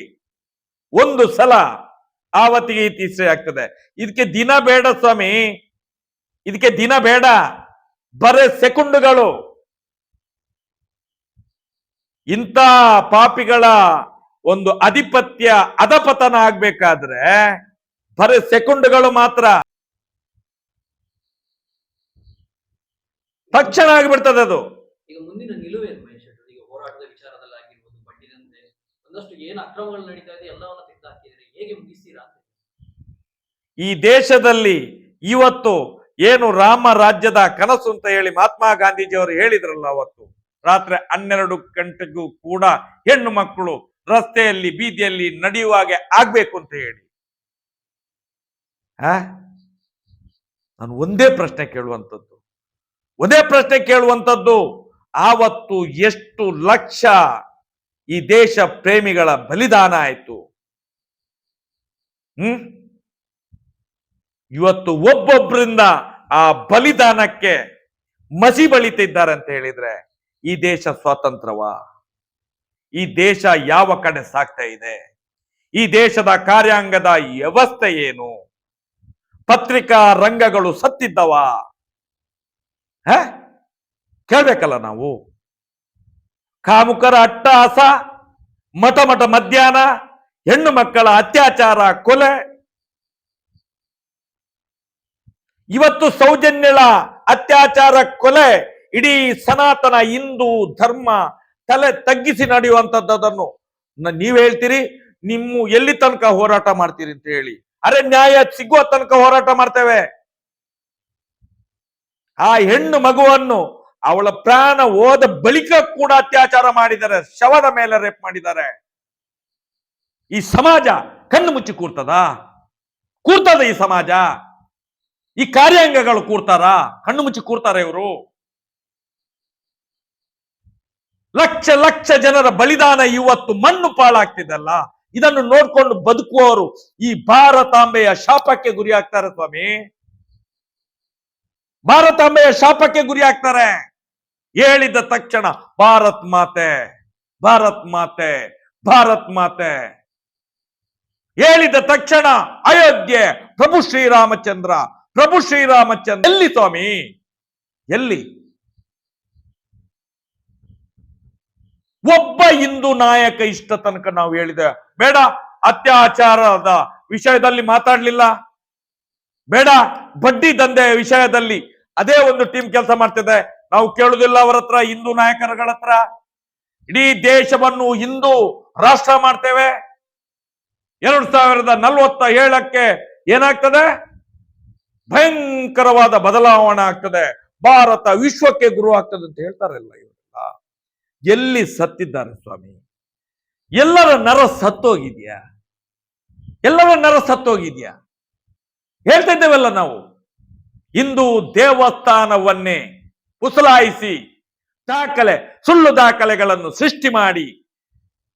[SPEAKER 1] ಒಂದು ಸಲ ಆವತ್ತಿಗೆ ಇತಿಶ್ರೀ ಆಗ್ತದೆ. ಇದಕ್ಕೆ ದಿನ ಬೇಡ ಸ್ವಾಮಿ, ಇದಕ್ಕೆ ದಿನ ಬೇಡ, ಬರೇ ಸೆಕೆಂಡುಗಳು. ಇಂಥ ಪಾಪಿಗಳ ಒಂದು ಅಧಿಪತ್ಯ ಅಧಪತನ ಆಗ್ಬೇಕಾದ್ರೆ ಬರೇ ಸೆಕೆಂಡುಗಳು ಮಾತ್ರ, ತಕ್ಷಣ ಆಗ್ಬಿಡ್ತದೆ ಅದು.
[SPEAKER 2] ಈಗ ಮುಂದಿನ ನಿಲುವೇನು ಮಹೇಶ್? ಈಗ ಹೋರಾಟದ ವಿಚಾರದಲ್ಲಿ ಆಗಿರ್ಬೋದು, ಬಡ್ಡಿ ದಂಧೆ ಒಂದಷ್ಟು ಏನು ಅಕ್ರಮಗಳು ನಡೀತಾ ಇದೆ ಎಲ್ಲವನ್ನ ತೆಗೆದುಹಾಕಿದ್ರೆ ಹೇಗೆ ಮುಗಿಸ್ತೀರಾ ಅಂತ.
[SPEAKER 1] ಈ ದೇಶದಲ್ಲಿ ಇವತ್ತು ಏನು ರಾಮ ರಾಜ್ಯದ ಕನಸು ಅಂತ ಹೇಳಿ ಮಹಾತ್ಮ ಗಾಂಧೀಜಿಯವರು ಹೇಳಿದ್ರಲ್ಲ, ಅವತ್ತು ರಾತ್ರಿ 12 ಗಂಟೆಗೂ ಕೂಡ ಹೆಣ್ಣು ಮಕ್ಕಳು ರಸ್ತೆಯಲ್ಲಿ ಬೀದಿಯಲ್ಲಿ ನಡೆಯುವಾಗೆ ಆಗ್ಬೇಕು ಅಂತ ಹೇಳಿ, ನಾನು ಒಂದೇ ಪ್ರಶ್ನೆ ಕೇಳುವಂಥದ್ದು, ಆವತ್ತು ಎಷ್ಟು ಲಕ್ಷ ಈ ದೇಶ ಪ್ರೇಮಿಗಳ ಬಲಿದಾನ ಆಯ್ತು. ಇವತ್ತು ಒಬ್ಬೊಬ್ಬರಿಂದ ಆ ಬಲಿದಾನಕ್ಕೆ ಮಸಿ ಬಳಿತಿದ್ದಾರೆ ಅಂತ ಹೇಳಿದ್ರೆ ಈ ದೇಶ ಸ್ವಾತಂತ್ರ್ಯವಾ? ಈ ದೇಶ ಯಾವ ಕಡೆ ಸಾಗ್ತಾ ಇದೆ? ಈ ದೇಶದ ಕಾರ್ಯಾಂಗದ ವ್ಯವಸ್ಥೆ ಏನು? ಪತ್ರಿಕಾ ರಂಗಗಳು ಸತ್ತಿದ್ದವ? ಕೇಳ್ಬೇಕಲ್ಲ ನಾವು. ಕಾಮುಕರ ಅಟ್ಟಹಾಸ, ಮಠ ಮಧ್ಯಾಹ್ನ, ಹೆಣ್ಣು ಮಕ್ಕಳ ಅತ್ಯಾಚಾರ, ಕೊಲೆ, ಇವತ್ತು ಸೌಜನ್ಯಳ ಅತ್ಯಾಚಾರ, ಕೊಲೆ, ಇಡೀ ಸನಾತನ ಹಿಂದೂ ಧರ್ಮ ತಲೆ ತಗ್ಗಿಸಿ ನಡೆಯುವಂತದ್ದನ್ನು ನೀವ್ ಹೇಳ್ತೀರಿ. ನಿಮ್ಮ ಎಲ್ಲಿ ತನಕ ಹೋರಾಟ ಮಾಡ್ತೀರಿ ಅಂತ ಹೇಳಿ, ಅರೆ ನ್ಯಾಯ ಸಿಗುವ ತನಕ ಹೋರಾಟ ಮಾಡ್ತೇವೆ. ಆ ಹೆಣ್ಣು ಮಗುವನ್ನು ಅವಳ ಪ್ರಾಣ ಹೋದ ಬಳಿಕ ಕೂಡ ಅತ್ಯಾಚಾರ ಮಾಡಿದ್ದಾರೆ, ಶವದ ಮೇಲೆ ರೇಪ್ ಮಾಡಿದ್ದಾರೆ. ಈ ಸಮಾಜ ಕಣ್ಣು ಮುಚ್ಚಿ ಕೂರ್ತದ ಈ ಸಮಾಜ? ಈ ಕಾರ್ಯಾಂಗಗಳು ಕೂರ್ತಾರ? ಕಣ್ಣು ಮುಚ್ಚಿ ಕೂರ್ತಾರ ಇವರು? ಲಕ್ಷ ಜನರ ಬಲಿದಾನ ಇವತ್ತು ಮಣ್ಣು ಪಾಲಾಗ್ತಿದಲ್ಲ, ಇದನ್ನು ನೋಡ್ಕೊಂಡು ಬದುಕುವವರು ಈ ಭಾರತಾಂಬೆಯ ಶಾಪಕ್ಕೆ ಗುರಿ ಆಗ್ತಾರೆ ಸ್ವಾಮಿ. ಭಾರತಾಂಬೆಯ ಶಾಪಕ್ಕೆ ಗುರಿ ಆಗ್ತಾರೆ. ಹೇಳಿದ ತಕ್ಷಣ ಭಾರತ್ ಮಾತೆ, ಭಾರತ್ ಮಾತೆ, ಭಾರತ್ ಮಾತೆ ಹೇಳಿದ ತಕ್ಷಣ ಅಯೋಧ್ಯೆ, ಪ್ರಭು ಶ್ರೀರಾಮಚಂದ್ರ, ಪ್ರಭು ಶ್ರೀರಾಮಚಂದ್ರ. ಎಲ್ಲಿ ಸ್ವಾಮಿ? ಎಲ್ಲಿ? ಒಬ್ಬ ಹಿಂದೂ ನಾಯಕ ಇಷ್ಟ ತನಕ ನಾವು ಹೇಳಿದೆ ಬೇಡ, ಅತ್ಯಾಚಾರದ ವಿಷಯದಲ್ಲಿ ಮಾತಾಡ್ಲಿಲ್ಲ, ಬೇಡ ಬಡ್ಡಿ ದಂಧೆಯ ವಿಷಯದಲ್ಲಿ ಅದೇ ಒಂದು ಟೀಮ್ ಕೆಲಸ ಮಾಡ್ತಿದೆ, ನಾವು ಕೇಳುದಿಲ್ಲ ಅವರ ಹತ್ರ, ಹಿಂದೂ ನಾಯಕರುಗಳ ಹತ್ರ. ಇಡೀ ದೇಶವನ್ನು ಹಿಂದೂ ರಾಷ್ಟ್ರ ಮಾಡ್ತೇವೆ. 2047ಕ್ಕೆ ಏನಾಗ್ತದೆ? ಭಯಂಕರವಾದ ಬದಲಾವಣೆ ಆಗ್ತದೆ, ಭಾರತ ವಿಶ್ವಕ್ಕೆ ಗುರು ಆಗ್ತದೆ ಅಂತ ಹೇಳ್ತಾರಲ್ಲ ಇವರೆಲ್ಲ. ಎಲ್ಲಿ ಸತ್ತಿದ್ದಾರೆ ಸ್ವಾಮಿ? ಎಲ್ಲರ ನರ ಸತ್ತೋಗಿದ್ಯಾ? ಎಲ್ಲರ ನರ ಸತ್ತೋಗಿದ್ಯಾ? ಹೇಳ್ತಾ ಇದ್ದೇವಲ್ಲ ನಾವು. ಹಿಂದೂ ದೇವಸ್ಥಾನವನ್ನೇ ಉಸಲಾಯಿಸಿ ಸುಳ್ಳು ದಾಖಲೆಗಳನ್ನು ಸೃಷ್ಟಿ ಮಾಡಿ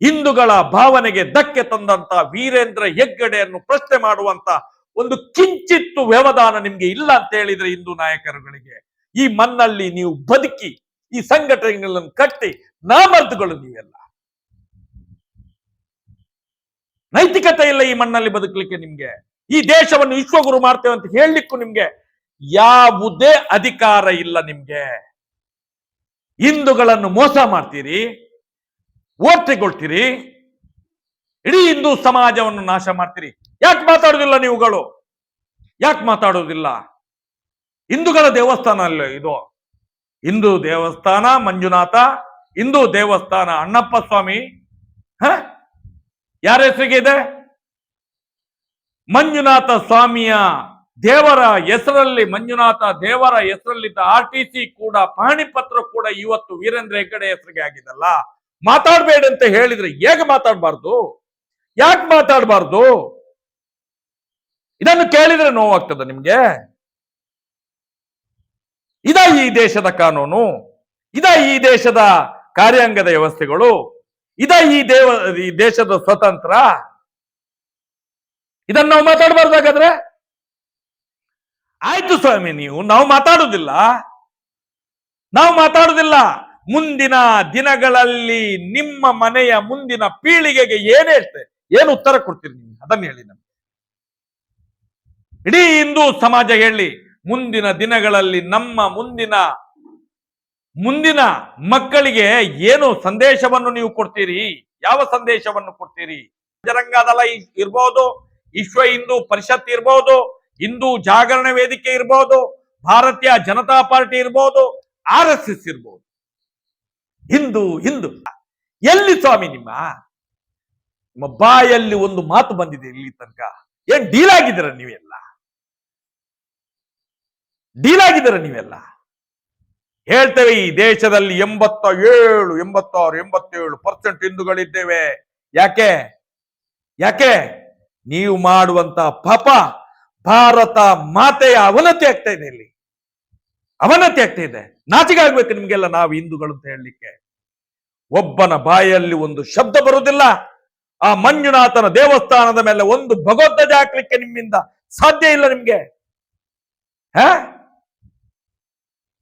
[SPEAKER 1] ಹಿಂದೂಗಳ ಭಾವನೆಗೆ ಧಕ್ಕೆ ತಂದಂತ ವೀರೇಂದ್ರ ಹೆಗ್ಗಡೆಯನ್ನು ಪ್ರಶ್ನೆ ಮಾಡುವಂತ ಒಂದು ಕಿಂಚಿತ್ತು ವ್ಯವಧಾನ ನಿಮ್ಗೆ ಇಲ್ಲ ಅಂತ ಹೇಳಿದ್ರೆ ಹಿಂದೂ ನಾಯಕರುಗಳಿಗೆ, ಈ ಮಣ್ಣಲ್ಲಿ ನೀವು ಬದುಕಿ ಈ ಸಂಘಟನೆಗಳನ್ನು ಕಟ್ಟಿ ನಾಮರ್ದುಗಳು ನೀವೆಲ್ಲ. ನೈತಿಕತೆ ಇಲ್ಲ ಈ ಮಣ್ಣಲ್ಲಿ ಬದುಕಲಿಕ್ಕೆ ನಿಮ್ಗೆ. ಈ ದೇಶವನ್ನು ವಿಶ್ವಗುರು ಮಾಡ್ತೇವೆ ಅಂತ ಹೇಳಲಿಕ್ಕೂ ನಿಮ್ಗೆ ಯಾವುದೇ ಅಧಿಕಾರ ಇಲ್ಲ ನಿಮ್ಗೆ. ಹಿಂದೂಗಳನ್ನು ಮೋಸ ಮಾಡ್ತೀರಿ, ಓಟ್ ತಗೊಳ್ತೀರಿ, ಇಡೀ ಹಿಂದೂ ಸಮಾಜವನ್ನು ನಾಶ ಮಾಡ್ತೀರಿ. ಯಾಕೆ ಮಾತಾಡುದಿಲ್ಲ ನೀವುಗಳು? ಯಾಕೆ ಮಾತಾಡುವುದಿಲ್ಲ? ಹಿಂದೂಗಳ ದೇವಸ್ಥಾನ ಅಲ್ಲ ಇದು. ಹಿಂದೂ ದೇವಸ್ಥಾನ ಮಂಜುನಾಥ, ಹಿಂದೂ ದೇವಸ್ಥಾನ ಅಣ್ಣಪ್ಪ ಸ್ವಾಮಿ ಯಾರ ಹೆಸರಿಗೆ ಇದೆ? ಮಂಜುನಾಥ ಸ್ವಾಮಿಯ ದೇವರ ಹೆಸರಲ್ಲಿ, ಮಂಜುನಾಥ ದೇವರ ಹೆಸರಲ್ಲಿದ್ದ RTC ಕೂಡ, ಪಹಣಿ ಪತ್ರ ಕೂಡ ಇವತ್ತು ವೀರೇಂದ್ರ ಹೆಗ್ಗಡೆ ಹೆಸರಿಗೆ ಆಗಿದಲ್ಲ. ಮಾತಾಡ್ಬೇಡಿ ಅಂತ ಹೇಳಿದ್ರೆ ಹೇಗೆ ಮಾತಾಡಬಾರ್ದು? ಯಾಕೆ ಮಾತಾಡಬಾರ್ದು? ಇದನ್ನು ಕೇಳಿದ್ರೆ ನೋವಾಗ್ತದ ನಿಮ್ಗೆ? ಇದ ಈ ದೇಶದ ಕಾನೂನು? ಇದ ಈ ದೇಶದ ಕಾರ್ಯಾಂಗದ ವ್ಯವಸ್ಥೆಗಳು? ಇದ ಈ ದೇಶದ ಸ್ವತಂತ್ರ? ಇದನ್ನು ನಾವು ಮಾತಾಡಬಾರ್ದಾಗಾದ್ರೆ? ಆಯ್ತು ಸ್ವಾಮಿ, ನಾವು ಮಾತಾಡುದಿಲ್ಲ. ಮುಂದಿನ ದಿನಗಳಲ್ಲಿ ನಿಮ್ಮ ಮನೆಯ ಮುಂದಿನ ಪೀಳಿಗೆಗೆ ಏನು ಉತ್ತರ ಕೊಡ್ತೀರಿ ನೀವು? ಅದನ್ನು ಹೇಳಿ ನಮ್ಗೆ. ಇಡೀ ಹಿಂದೂ ಸಮಾಜ ಹೇಳಿ, ಮುಂದಿನ ದಿನಗಳಲ್ಲಿ ನಮ್ಮ ಮುಂದಿನ ಮಕ್ಕಳಿಗೆ ಏನು ಸಂದೇಶವನ್ನು ನೀವು ಕೊಡ್ತೀರಿ? ಯಾವ ಸಂದೇಶವನ್ನು ಕೊಡ್ತೀರಿ? ಬಜರಂಗದಳ ಇರ್ಬೋದು, ವಿಶ್ವ ಹಿಂದೂ ಪರಿಷತ್ ಇರ್ಬೋದು, ಹಿಂದೂ ಜಾಗರಣ ವೇದಿಕೆ ಇರ್ಬೋದು, ಭಾರತೀಯ ಜನತಾ ಪಾರ್ಟಿ ಇರ್ಬೋದು, RSS ಇರ್ಬೋದು, ಹಿಂದೂ ಎಲ್ಲಿ ಸ್ವಾಮಿ ನಿಮ್ಮ? ನಿಮ್ಮ ಬಾಯಲ್ಲಿ ಒಂದು ಮಾತು ಬಂದಿದೆ ಇಲ್ಲಿ ತನಕ? ಏನ್ ಡೀಲ್ ಆಗಿದ್ದೀರ ನೀವೆಲ್ಲ? ಡೀಲ್ ಆಗಿದ್ದೀರ ನೀವೆಲ್ಲ? ಹೇಳ್ತೇವೆ ಈ ದೇಶದಲ್ಲಿ 87, 86, 87% ಹಿಂದೂಗಳಿದ್ದೇವೆ. ಯಾಕೆ? ಯಾಕೆ? ನೀವು ಮಾಡುವಂತ ಪಾಪ ಭಾರತ ಮಾತೆಯ ಅವನತಿ ಆಗ್ತಾ ಇದೆ. ಇಲ್ಲಿ ಅವನತಿ ಆಗ್ತಾ ಇದೆ. ನಾಚಿಕೆ ಆಗ್ಬೇಕು ನಿಮ್ಗೆಲ್ಲ ನಾವು ಹಿಂದೂಗಳು ಅಂತ ಹೇಳಲಿಕ್ಕೆ. ಒಬ್ಬನ ಬಾಯಲ್ಲಿ ಒಂದು ಶಬ್ದ ಬರುವುದಿಲ್ಲ. ಆ ಮಂಜುನಾಥನ ದೇವಸ್ಥಾನದ ಮೇಲೆ ಒಂದು ಭಗವದ್ಗಜ ಹಾಕ್ಲಿಕ್ಕೆ ನಿಮ್ಮಿಂದ ಸಾಧ್ಯ ಇಲ್ಲ ನಿಮ್ಗೆ.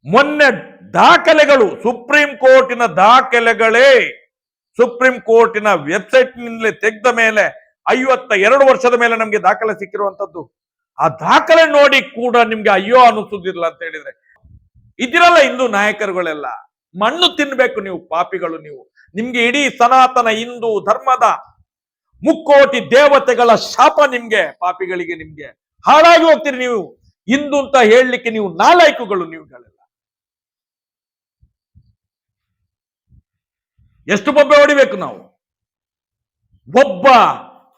[SPEAKER 1] ಮೊನ್ನೆ ದಾಖಲೆಗಳು, ಸುಪ್ರೀಂ ಕೋರ್ಟಿನ ದಾಖಲೆಗಳೇ ಸುಪ್ರೀಂ ಕೋರ್ಟಿನ ವೆಬ್ಸೈಟ್ ನಿಂದಲೇ ತೆಗೆದ ಮೇಲೆ 52 ವರ್ಷದ ಮೇಲೆ ನಮ್ಗೆ ದಾಖಲೆ ಸಿಕ್ಕಿರುವಂತದ್ದು. ಆ ದಾಖಲೆ ನೋಡಿ ಕೂಡ ನಿಮ್ಗೆ ಅಯ್ಯೋ ಅನಿಸುದಿಲ್ಲ ಅಂತ ಹೇಳಿದ್ರೆ, ಇದಿರಲ್ಲ ಹಿಂದೂ ನಾಯಕರುಗಳೆಲ್ಲ ಮಣ್ಣು ತಿನ್ಬೇಕು ನೀವು ಪಾಪಿಗಳು. ನಿಮ್ಗೆ ಇಡೀ ಸನಾತನ ಹಿಂದೂ ಧರ್ಮದ ಮುಕ್ಕೋಟಿ ದೇವತೆಗಳ ಶಾಪ ನಿಮ್ಗೆ, ಪಾಪಿಗಳಿಗೆ. ನಿಮ್ಗೆ ಹಾಳಾಗಿ ಹೋಗ್ತೀರಿ ನೀವು. ಹಿಂದೂ ಅಂತ ಹೇಳಲಿಕ್ಕೆ ನೀವು ನಾಲಾಯಕುಗಳು ನೀವುಗಳೆಲ್ಲ. ಎಷ್ಟು ಬೊಬ್ಬೆ ಹೊಡಿಬೇಕು ನಾವು? ಒಬ್ಬ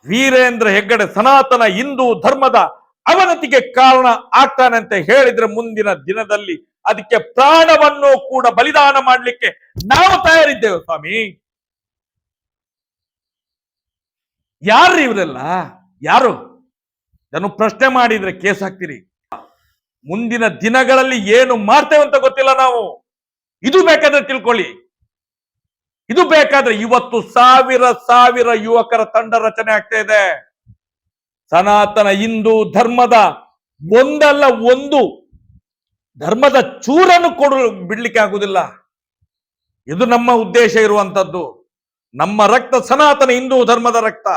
[SPEAKER 1] ವೀರೇಂದ್ರ ಹೆಗ್ಗಡೆ ಸನಾತನ ಹಿಂದೂ ಧರ್ಮದ ಅವನತಿಗೆ ಕಾರಣ ಆಗ್ತಾನೆ ಅಂತ ಹೇಳಿದ್ರೆ ಮುಂದಿನ ದಿನದಲ್ಲಿ ಅದಕ್ಕೆ ಪ್ರಾಣವನ್ನು ಕೂಡ ಬಲಿದಾನ ಮಾಡಲಿಕ್ಕೆ ನಾವು ತಯಾರಿದ್ದೇವೆ ಸ್ವಾಮಿ. ಯಾರು ಇವರೆಲ್ಲ? ಯಾರು? ನಾನು ಪ್ರಶ್ನೆ ಮಾಡಿದ್ರೆ ಕೇಸ್ ಹಾಕ್ತೀರಿ. ಮುಂದಿನ ದಿನಗಳಲ್ಲಿ ಏನು ಮಾಡ್ತೇವೆ ಅಂತ ಗೊತ್ತಿಲ್ಲ ನಾವು. ಇದು ಬೇಕಾದ್ರೆ ತಿಳ್ಕೊಳ್ಳಿ. ಇದು ಬೇಕಾದ್ರೆ ಇವತ್ತು ಸಾವಿರ ಯುವಕರ ತಂಡ ರಚನೆ ಆಗ್ತಾ ಇದೆ. ಸನಾತನ ಹಿಂದೂ ಧರ್ಮದ ಒಂದಲ್ಲ ಒಂದು ಧರ್ಮದ ಚೂರನ್ನು ಬಿಡ್ಲಿಕ್ಕೆ ಆಗುದಿಲ್ಲ. ಇದು ನಮ್ಮ ಉದ್ದೇಶ ಇರುವಂತದ್ದು. ನಮ್ಮ ರಕ್ತ ಸನಾತನ ಹಿಂದೂ ಧರ್ಮದ ರಕ್ತ.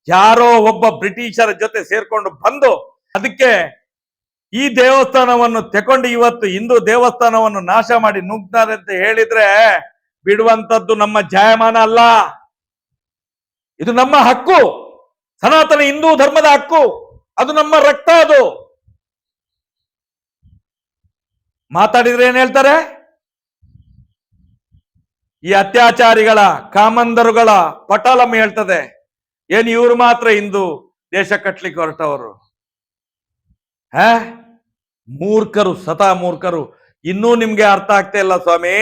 [SPEAKER 1] ಯಾರೋ ಒಬ್ಬ ಬ್ರಿಟಿಷರ ಜೊತೆ ಸೇರ್ಕೊಂಡು ಬಂದು ಅದಕ್ಕೆ ಈ ದೇವಸ್ಥಾನವನ್ನು ತಕೊಂಡು ಇವತ್ತು ಹಿಂದೂ ದೇವಸ್ಥಾನವನ್ನು ನಾಶ ಮಾಡಿ ನುಗ್ತಾರೆ ಅಂತ ಹೇಳಿದ್ರೆ ಬಿಡುವಂತದ್ದು ನಮ್ಮ ಜಾಯಮಾನ ಅಲ್ಲ. ಇದು ನಮ್ಮ ಹಕ್ಕು, ಸನಾತನ ಹಿಂದೂ ಧರ್ಮದ ಹಕ್ಕು. ಅದು ನಮ್ಮ ರಕ್ತ. ಅದು ಮಾತಾಡಿದ್ರೆ ಏನ್ ಹೇಳ್ತಾರೆ? ಈ ಅತ್ಯಾಚಾರಿಗಳ ಕಾಮಂದರುಗಳ ಪಟಾಲಂ ಹೇಳ್ತದೆ, ಏನ್ ಇವ್ರು ಮಾತ್ರ ಹಿಂದೂ ದೇಶ ಕಟ್ಲಿಕ್ಕೆ ಹೊರಟವರು. ಮೂರ್ಖರು, ಸತಾ ಮೂರ್ಖರು. ಇನ್ನೂ ನಿಮ್ಗೆ ಅರ್ಥ ಆಗ್ತಾ ಇಲ್ಲ ಸ್ವಾಮಿ,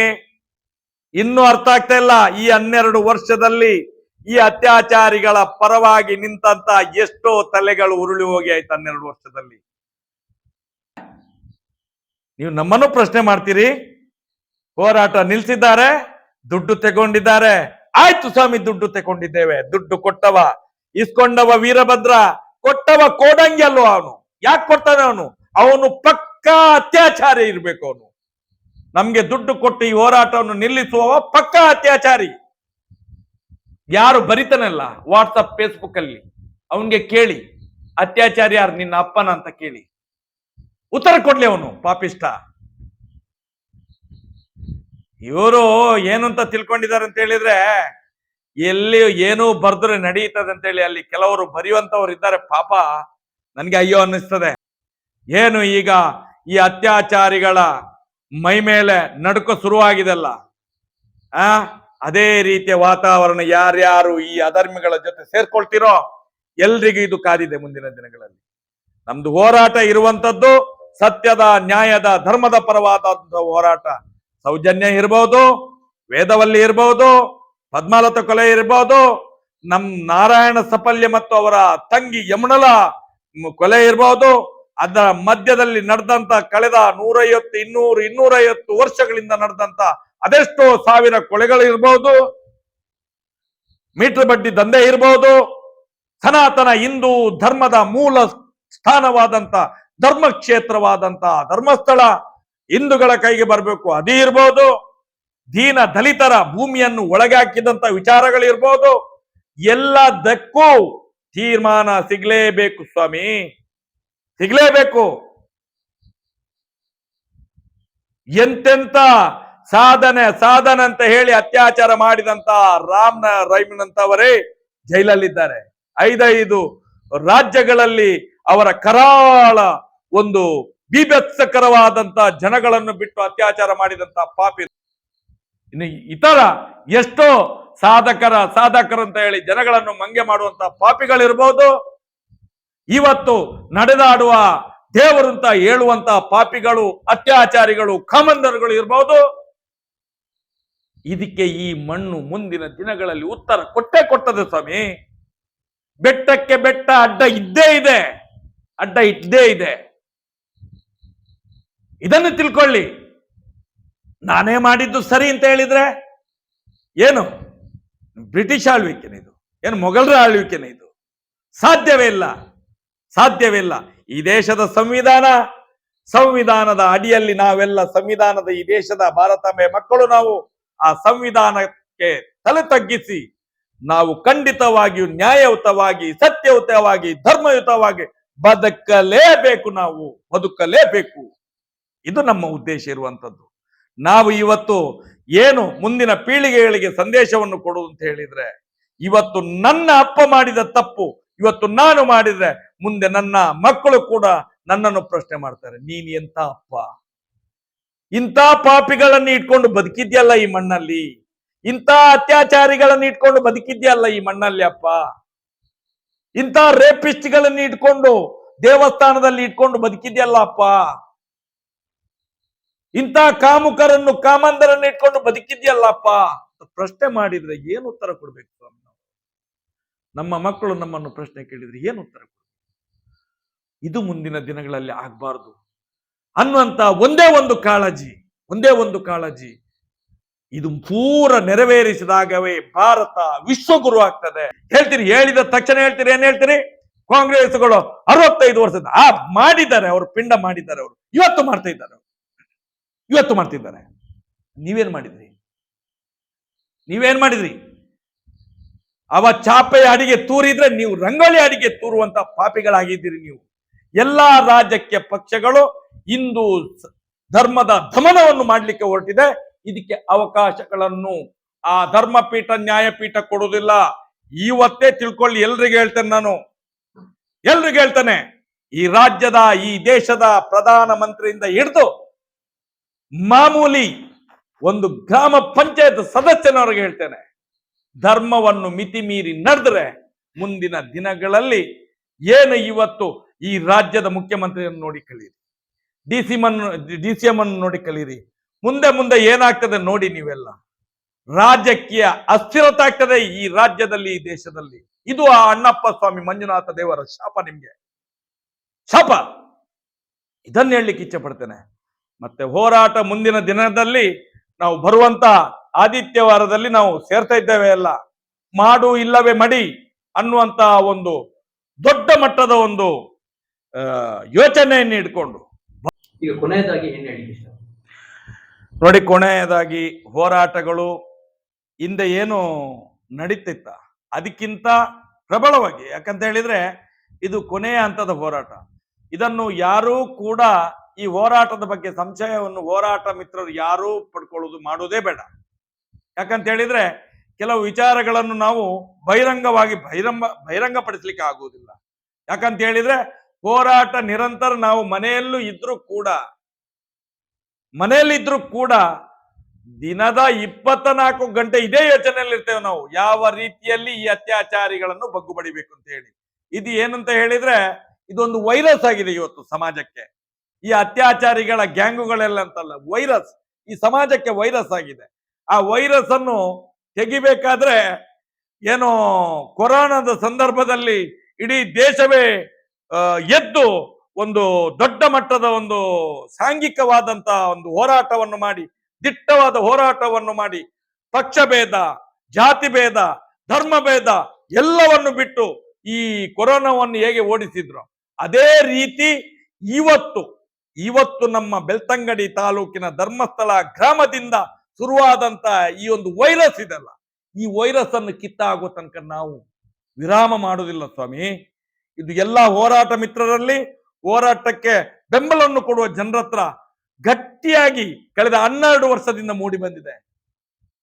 [SPEAKER 1] ಇನ್ನೂ ಅರ್ಥ ಆಗ್ತಾ ಇಲ್ಲ. ಈ 12 ವರ್ಷದಲ್ಲಿ ಈ ಅತ್ಯಾಚಾರಿಗಳ ಪರವಾಗಿ ನಿಂತಂತ ಎಷ್ಟೋ ತಲೆಗಳು ಉರುಳಿ ಹೋಗಿ ಆಯ್ತು 12 ವರ್ಷದಲ್ಲಿ. ನೀವು ನಮ್ಮನ್ನು ಪ್ರಶ್ನೆ ಮಾಡ್ತೀರಿ. ಹೋರಾಟ ನಿಲ್ಸಿದ್ದಾರೆ, ದುಡ್ಡು ತಗೊಂಡಿದ್ದಾರೆ. ಆಯ್ತು ಸ್ವಾಮಿ, ದುಡ್ಡು ತಗೊಂಡಿದ್ದೇವೆ. ದುಡ್ಡು ಕೊಟ್ಟವ ಇಸ್ಕೊಂಡವ ವೀರಭದ್ರ, ಕೊಟ್ಟವ ಕೋಡಂಗಿ ಅಲ್ವ ಅವನು? ಯಾಕೆ ಕೊಡ್ತಾನೆ ಅವನು? ಅವನು ಪಕ್ಕಾ ಅತ್ಯಾಚಾರಿ ಇರ್ಬೇಕು. ಅವನು ನಮ್ಗೆ ದುಡ್ಡು ಕೊಟ್ಟು ಈ ಹೋರಾಟವನ್ನು ನಿಲ್ಲಿಸುವವ ಪಕ್ಕಾ ಅತ್ಯಾಚಾರಿ. ಯಾರು ಬರಿತಾನಲ್ಲ ವಾಟ್ಸಪ್ ಫೇಸ್ಬುಕ್ ಅಲ್ಲಿ, ಅವನ್ಗೆ ಕೇಳಿ ಅತ್ಯಾಚಾರಿ ಯಾರು ನಿನ್ನ ಅಪ್ಪನ ಅಂತ ಕೇಳಿ, ಉತ್ತರ ಕೊಡ್ಲಿ ಅವನು ಪಾಪಿಷ್ಟ. ಇವರು ಏನು ಅಂತ ತಿಳ್ಕೊಂಡಿದ್ದಾರೆ ಅಂತ ಹೇಳಿದ್ರೆ, ಎಲ್ಲಿ ಏನು ಬರ್ದ್ರೆ ನಡೀತದೆ ಅಂತ ಹೇಳಿ ಅಲ್ಲಿ ಕೆಲವರು ಬರೆಯುವಂತವ್ರು ಇದ್ದಾರೆ. ಪಾಪ ನನ್ಗೆ ಅಯ್ಯೋ ಅನ್ನಿಸ್ತದೆ. ಏನು ಈಗ ಈ ಅತ್ಯಾಚಾರಿಗಳ ಮೈ ಮೇಲೆ ನಡುಕ ಶುರುವಾಗಿದೆಲ್ಲ, ಅದೇ ರೀತಿಯ ವಾತಾವರಣ ಯಾರ್ಯಾರು ಈ ಅಧರ್ಮಿಗಳ ಜೊತೆ ಸೇರ್ಕೊಳ್ತಿರೋ ಎಲ್ರಿಗೂ ಇದು ಕಾದಿದೆ ಮುಂದಿನ ದಿನಗಳಲ್ಲಿ. ನಮ್ದು ಹೋರಾಟ ಇರುವಂತದ್ದು ಸತ್ಯದ, ನ್ಯಾಯದ, ಧರ್ಮದ ಪರವಾದ ಹೋರಾಟ. ಸೌಜನ್ಯ ಇರಬಹುದು, ವೇದವಲ್ಲಿ ಇರಬಹುದು, ಪದ್ಮಾಲತ ಕೊಲೆ ಇರಬಹುದು, ನಮ್ ನಾರಾಯಣ ಸಪಲ್ಯ ಮತ್ತು ಅವರ ತಂಗಿ ಯಮುನಲ ಕೊಲೆ ಇರಬಹುದು. ಅದರ ಮಧ್ಯದಲ್ಲಿ ನಡೆದಂತ ಕಳೆದ 150, 200, 250 ವರ್ಷಗಳಿಂದ ನಡೆದಂತ ಅದೆಷ್ಟೋ ಸಾವಿರ ಕೊಲೆಗಳು ಇರಬಹುದು, ಮೀಟರ್ ಬಡ್ಡಿ ದಂಧೆ ಇರಬಹುದು, ಸನಾತನ ಹಿಂದೂ ಧರ್ಮದ ಮೂಲ ಸ್ಥಾನವಾದಂತ ಧರ್ಮಕ್ಷೇತ್ರವಾದಂತ ಧರ್ಮಸ್ಥಳ ಹಿಂದೂಗಳ ಕೈಗೆ ಬರಬೇಕು ಅದೇ ಇರ್ಬೋದು, ದೀನ ದಲಿತರ ಭೂಮಿಯನ್ನು ಒಳಗೆ ಹಾಕಿದಂತ ವಿಚಾರಗಳಿರ್ಬೋದು. ಎಲ್ಲದಕ್ಕೂ ತೀರ್ಮಾನ ಸಿಗ್ಲೇಬೇಕು ಸ್ವಾಮಿ, ಸಿಗ್ಲೇಬೇಕು. ಎಂತೆಂತ ಸಾಧನೆ ಅಂತ ಹೇಳಿ ಅತ್ಯಾಚಾರ ಮಾಡಿದಂತ ರಾಮ್ ರೈಮನಂತವರೇ ಜೈಲಲ್ಲಿದ್ದಾರೆ. 5 ರಾಜ್ಯಗಳಲ್ಲಿ ಅವರ ಕರಾಳ ಒಂದು ಬೀಭತ್ಸಕರವಾದಂತ ಜನಗಳನ್ನು ಬಿಟ್ಟು ಅತ್ಯಾಚಾರ ಮಾಡಿದಂತ ಪಾಪಿ. ಇನ್ನು ಇತರ ಎಷ್ಟೋ ಸಾಧಕರು ಅಂತ ಹೇಳಿ ಜನಗಳನ್ನು ಮಂಗೆ ಮಾಡುವಂತ ಪಾಪಿಗಳಿರ್ಬೋದು, ಇವತ್ತು ನಡೆದಾಡುವ ದೇವರು ಅಂತ ಹೇಳುವಂತ ಪಾಪಿಗಳು, ಅತ್ಯಾಚಾರಿಗಳು, ಕಾಮಂದರುಗಳು ಇರ್ಬೋದು. ಇದಕ್ಕೆ ಈ ಮಣ್ಣು ಮುಂದಿನ ದಿನಗಳಲ್ಲಿ ಉತ್ತರ ಕೊಟ್ಟೇ ಕೊಟ್ಟದೆ ಸ್ವಾಮಿ. ಬೆಟ್ಟಕ್ಕೆ ಬೆಟ್ಟ ಅಡ್ಡ ಇದ್ದೇ ಇದೆ, ಅಡ್ಡ ಇದ್ದೇ ಇದೆ. ಇದನ್ನು ತಿಳ್ಕೊಳ್ಳಿ. ನಾನೇ ಮಾಡಿದ್ದು ಸರಿ ಅಂತ ಹೇಳಿದ್ರೆ ಏನು ಬ್ರಿಟಿಷ್ ಆಳ್ವಿಕೆನೆ ಇದು? ಏನು ಮೊಘಲರ ಆಳ್ವಿಕೆನೆ ಇದು? ಸಾಧ್ಯವೇ ಇಲ್ಲ, ಸಾಧ್ಯವೇ ಇಲ್ಲ. ಈ ದೇಶದ ಸಂವಿಧಾನದ ಅಡಿಯಲ್ಲಿ ನಾವೆಲ್ಲ ಸಂವಿಧಾನದ, ಈ ದೇಶದ ಭಾರತಾಂಬೆ ಮಕ್ಕಳು ನಾವು ಆ ಸಂವಿಧಾನಕ್ಕೆ ತಲೆ ತಗ್ಗಿಸಿ ನಾವು ಖಂಡಿತವಾಗಿಯೂ ನ್ಯಾಯಯುತವಾಗಿ, ಸತ್ಯಯುತವಾಗಿ, ಧರ್ಮಯುತವಾಗಿ ಬದುಕಲೇಬೇಕು. ನಾವು ಬದುಕಲೇಬೇಕು. ಇದು ನಮ್ಮ ಉದ್ದೇಶ ಇರುವಂತದ್ದು. ನಾವು ಇವತ್ತು ಏನು ಮುಂದಿನ ಪೀಳಿಗೆಗಳಿಗೆ ಸಂದೇಶವನ್ನು ಕೊಡುವುದು ಅಂತ ಹೇಳಿದ್ರೆ, ಇವತ್ತು ನನ್ನ ಅಪ್ಪ ಮಾಡಿದ ತಪ್ಪು ಇವತ್ತು ನಾನು ಮಾಡಿದ್ರೆ ಮುಂದೆ ನನ್ನ ಮಕ್ಕಳು ಕೂಡ ನನ್ನನ್ನು ಪ್ರಶ್ನೆ ಮಾಡ್ತಾರೆ, ನೀನ್ ಎಂತ ಅಪ್ಪ? ಇಂಥ ಪಾಪಿಗಳನ್ನು ಇಟ್ಕೊಂಡು ಬದುಕಿದ್ಯಲ್ಲ ಈ ಮಣ್ಣಲ್ಲಿ, ಇಂಥ ಅತ್ಯಾಚಾರಿಗಳನ್ನು ಇಟ್ಕೊಂಡು ಬದುಕಿದ್ಯಲ್ಲ ಈ ಮಣ್ಣಲ್ಲಿ ಅಪ್ಪ, ಇಂಥ ರೇಪಿಸ್ಟ್ಗಳನ್ನು ಇಟ್ಕೊಂಡು ದೇವಸ್ಥಾನದಲ್ಲಿ ಇಟ್ಕೊಂಡು ಬದುಕಿದ್ಯಲ್ಲ ಅಪ್ಪ, ಇಂಥ ಕಾಮಂದರನ್ನು ಇಟ್ಕೊಂಡು ಬದುಕಿದ್ಯಲ್ಲಪ್ಪ. ಪ್ರಶ್ನೆ ಮಾಡಿದ್ರೆ ಏನು ಉತ್ತರ ಕೊಡ್ಬೇಕು ಸ್ವಾಮಿ? ನಮ್ಮ ಮಕ್ಕಳು ನಮ್ಮನ್ನು ಪ್ರಶ್ನೆ ಕೇಳಿದ್ರೆ ಏನು ಉತ್ತರ ಕೊಡ್ಬೇಕು? ಇದು ಮುಂದಿನ ದಿನಗಳಲ್ಲಿ ಆಗ್ಬಾರ್ದು ಅನ್ನುವಂತ ಒಂದೇ ಒಂದು ಕಾಳಜಿ. ಇದು ಪೂರ ನೆರವೇರಿಸಿದಾಗವೇ ಭಾರತ ವಿಶ್ವಗುರು ಆಗ್ತದೆ. ಹೇಳ್ತೀರಿ, ಹೇಳಿದ ತಕ್ಷಣ ಹೇಳ್ತೀರಿ, ಏನ್ ಹೇಳ್ತೀರಿ? ಕಾಂಗ್ರೆಸ್ಗಳು 65 ವರ್ಷದ ಮಾಡಿದ್ದಾರೆ, ಅವರು ಪಿಂಡ ಮಾಡಿದ್ದಾರೆ, ಅವರು ಇವತ್ತು ಮಾಡ್ತಿದ್ದಾರೆ. ನೀವೇನ್ ಮಾಡಿದ್ರಿ? ಅವ ಚಾಪೆಯ ಅಡಿಗೆ ತೂರಿದ್ರೆ ನೀವು ರಂಗೋಲಿ ಅಡಿಗೆ ತೂರುವಂತ ಪಾಪಿಗಳಾಗಿದ್ದೀರಿ ನೀವು. ಎಲ್ಲಾ ರಾಜಕೀಯ ಪಕ್ಷಗಳು ಹಿಂದೂ ಧರ್ಮದ ದಮನವನ್ನು ಮಾಡ್ಲಿಕ್ಕೆ ಹೊರಟಿದೆ. ಇದಕ್ಕೆ ಅವಕಾಶಗಳನ್ನು ಆ ಧರ್ಮಪೀಠ, ನ್ಯಾಯಪೀಠ ಕೊಡುವುದಿಲ್ಲ. ಇವತ್ತೇ ತಿಳ್ಕೊಳ್ಳಿ. ಎಲ್ರಿಗೂ ಹೇಳ್ತಾನೆ, ಈ ರಾಜ್ಯದ, ಈ ದೇಶದ ಪ್ರಧಾನ ಮಂತ್ರಿಯಿಂದ ಹಿಡಿದು ಮಾಮೂಲಿ ಒಂದು ಗ್ರಾಮ ಪಂಚಾಯತ್ ಸದಸ್ಯನವರಿಗೆ ಹೇಳ್ತೇನೆ, ಧರ್ಮವನ್ನು ಮಿತಿ ಮೀರಿ ನಡೆದ್ರೆ ಮುಂದಿನ ದಿನಗಳಲ್ಲಿ ಏನು ಇವತ್ತು ಈ ರಾಜ್ಯದ ಮುಖ್ಯಮಂತ್ರಿಯನ್ನು ನೋಡಿ ಕಲೀರಿ, ಡಿ.ಸಿ.ಎಂ ಅನ್ನು ನೋಡಿ ಕಲೀರಿ. ಮುಂದೆ ಏನಾಗ್ತದೆ ನೋಡಿ. ನೀವೆಲ್ಲ ರಾಜಕೀಯ ಅಸ್ಥಿರತೆ ಆಗ್ತದೆ ಈ ರಾಜ್ಯದಲ್ಲಿ, ಈ ದೇಶದಲ್ಲಿ. ಇದು ಆ ಅಣ್ಣಪ್ಪ ಸ್ವಾಮಿ ಮಂಜುನಾಥ ದೇವರ ಶಾಪ, ನಿಮ್ಗೆ ಶಾಪ. ಇದನ್ನ ಹೇಳಲಿಕ್ಕೆ ಇಚ್ಛೆ ಪಡ್ತೇನೆ. ಮತ್ತೆ ಹೋರಾಟ ಮುಂದಿನ ದಿನದಲ್ಲಿ ನಾವು ಬರುವಂತ ಆದಿತ್ಯವಾರದಲ್ಲಿ ನಾವು ಸೇರ್ತಾ ಇದ್ದೇವೆ. ಎಲ್ಲ ಮಾಡು ಇಲ್ಲವೇ ಮಡಿ ಅನ್ನುವಂತ ಒಂದು ದೊಡ್ಡ ಮಟ್ಟದ ಒಂದು ಯೋಚನೆಯನ್ನು ಇಟ್ಕೊಂಡು
[SPEAKER 2] ಈಗ ಕೊನೆಯದಾಗಿ ಏನ್ ಹೇಳಿ ಇಷ್ಟ?
[SPEAKER 1] ನೋಡಿ, ಕೊನೆಯದಾಗಿ ಹೋರಾಟಗಳು ಹಿಂದೆ ಏನು ನಡೀತಿತ್ತ ಅದಕ್ಕಿಂತ ಪ್ರಬಲವಾಗಿ, ಯಾಕಂತ ಹೇಳಿದ್ರೆ ಇದು ಕೊನೆಯ ಹಂತದ ಹೋರಾಟ. ಇದನ್ನು ಯಾರೂ ಕೂಡ ಈ ಹೋರಾಟದ ಬಗ್ಗೆ ಸಂಶಯವನ್ನು ಹೋರಾಟ ಮಿತ್ರರು ಯಾರೂ ಪಡ್ಕೊಳ್ಳೋದು ಮಾಡುವುದೇ ಬೇಡ. ಯಾಕಂತ ಹೇಳಿದ್ರೆ ಕೆಲವು ವಿಚಾರಗಳನ್ನು ನಾವು ಬಹಿರಂಗಪಡಿಸ್ಲಿಕ್ಕೆ ಆಗುವುದಿಲ್ಲ. ಯಾಕಂತ ಹೇಳಿದ್ರೆ ಹೋರಾಟ ನಿರಂತರ ನಾವು ಮನೆಯಲ್ಲೂ ಇದ್ರೂ ಕೂಡ ದಿನದ 24 ಗಂಟೆ ಇದೇ ಯೋಚನೆಯಲ್ಲಿ ಇರ್ತೇವೆ ನಾವು, ಯಾವ ರೀತಿಯಲ್ಲಿ ಈ ಅತ್ಯಾಚಾರಿಗಳನ್ನು ಬಗ್ಗು ಬಡಿಬೇಕು ಅಂತ ಹೇಳಿ. ಇದು ಏನಂತ ಹೇಳಿದ್ರೆ ಇದೊಂದು ವೈರಸ್ ಆಗಿದೆ ಇವತ್ತು ಸಮಾಜಕ್ಕೆ. ಈ ಅತ್ಯಾಚಾರಿಗಳ ಗ್ಯಾಂಗುಗಳೆಲ್ಲ ಅಂತಲ್ಲ, ವೈರಸ್ ಈ ಸಮಾಜಕ್ಕೆ ವೈರಸ್ ಆಗಿದೆ. ಆ ವೈರಸ್ ಅನ್ನು ತೆಗಿಬೇಕಾದ್ರೆ ಏನೋ ಕೊರೋನಾದ ಸಂದರ್ಭದಲ್ಲಿ ಇಡೀ ದೇಶವೇ ಎದ್ದು ಒಂದು ದೊಡ್ಡ ಮಟ್ಟದ ಒಂದು ಸಾಂಘಿಕವಾದಂತ ಒಂದು ಹೋರಾಟವನ್ನು ಮಾಡಿ, ದಿಟ್ಟವಾದ ಹೋರಾಟವನ್ನು ಮಾಡಿ, ಪಕ್ಷ ಭೇದ, ಜಾತಿ ಭೇದ, ಧರ್ಮ ಭೇದ ಎಲ್ಲವನ್ನು ಬಿಟ್ಟು ಈ ಕೊರೋನಾವನ್ನು ಹೇಗೆ ಓಡಿಸಿದ್ರು ಅದೇ ರೀತಿ ಇವತ್ತು ನಮ್ಮ ಬೆಳ್ತಂಗಡಿ ತಾಲೂಕಿನ ಧರ್ಮಸ್ಥಳ ಗ್ರಾಮದಿಂದ ಶುರುವಾದಂತ ಈ ಒಂದು ವೈರಸ್ ಇದೆಲ್ಲ, ಈ ವೈರಸ್ ಅನ್ನು ಕಿತ್ತಾಗುವ ತನಕ ನಾವು ವಿರಾಮ ಮಾಡುವುದಿಲ್ಲ ಸ್ವಾಮಿ. ಇದು ಎಲ್ಲ ಹೋರಾಟ ಮಿತ್ರರಲ್ಲಿ, ಹೋರಾಟಕ್ಕೆ ಬೆಂಬಲವನ್ನು ಕೊಡುವ ಜನರ ಹತ್ರ ಗಟ್ಟಿಯಾಗಿ ಕಳೆದ 12 ವರ್ಷದಿಂದ ಮೂಡಿ ಬಂದಿದೆ.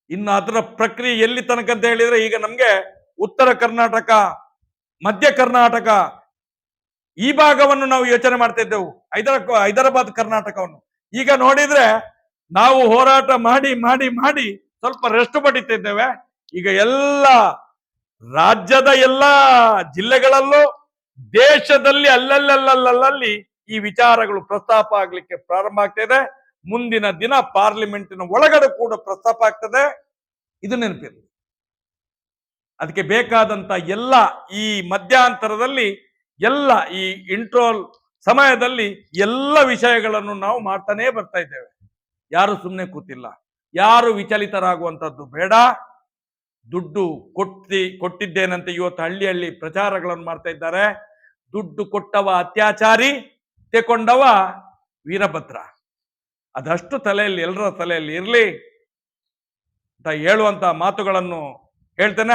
[SPEAKER 1] ಇನ್ನು ಅದರ ಪ್ರಕ್ರಿಯೆ ಎಲ್ಲಿ ತನಕ ಅಂತ ಹೇಳಿದ್ರೆ, ಈಗ ನಮ್ಗೆ ಉತ್ತರ ಕರ್ನಾಟಕ, ಮಧ್ಯ ಕರ್ನಾಟಕ ಈ ಭಾಗವನ್ನು ನಾವು ಯೋಚನೆ ಮಾಡ್ತಾ ಇದ್ದೆವು, ಹೈದರಾಬಾದ್ ಕರ್ನಾಟಕವನ್ನು. ಈಗ ನೋಡಿದ್ರೆ ನಾವು ಹೋರಾಟ ಮಾಡಿ ಮಾಡಿ ಮಾಡಿ ಸ್ವಲ್ಪ ರೆಸ್ಟ್ ಪಡಿತಿದ್ದೇವೆ. ಈಗ ಎಲ್ಲ ರಾಜ್ಯದ ಎಲ್ಲ ಜಿಲ್ಲೆಗಳಲ್ಲೂ ದೇಶದಲ್ಲಿ ಅಲ್ಲಲ್ಲಿ ಈ ವಿಚಾರಗಳು ಪ್ರಸ್ತಾಪ ಆಗ್ಲಿಕ್ಕೆ ಪ್ರಾರಂಭ ಆಗ್ತಿದೆ. ಮುಂದಿನ ದಿನ ಪಾರ್ಲಿಮೆಂಟಿನ ಒಳಗಡೆ ಕೂಡ ಪ್ರಸ್ತಾಪ ಆಗ್ತದೆ. ಇದು ನೆನಪಿರಲಿ. ಅದಕ್ಕೆ ಬೇಕಾದಂತ ಎಲ್ಲ ಈ ಮಧ್ಯಂತರದಲ್ಲಿ ಎಲ್ಲ ಈ ಇಂಟ್ರೋಲ್ ಸಮಯದಲ್ಲಿ ಎಲ್ಲ ವಿಷಯಗಳನ್ನು ನಾವು ಮಾಡ್ತಾನೆ ಬರ್ತಾ ಇದ್ದೇವೆ. ಯಾರು ಸುಮ್ಮನೆ ಕೂತಿಲ್ಲ, ಯಾರು ವಿಚಲಿತರಾಗುವಂತದ್ದು ಬೇಡ. ದುಡ್ಡು ಕೊಟ್ಟಿದ್ದೇನಂತೆ ಇವತ್ತು ಹಳ್ಳಿ ಪ್ರಚಾರಗಳನ್ನು ಮಾಡ್ತಾ ಇದ್ದಾರೆ. ದುಡ್ಡು ಕೊಟ್ಟವ ಅತ್ಯಾಚಾರಿ, ತೆಕೊಂಡವ ವೀರಭದ್ರ. ಅದಷ್ಟು ತಲೆಯಲ್ಲಿ, ಎಲ್ಲರ ತಲೆಯಲ್ಲಿ ಇರ್ಲಿ ಅಂತ ಹೇಳುವಂತ ಮಾತುಗಳನ್ನು ಹೇಳ್ತೇನೆ.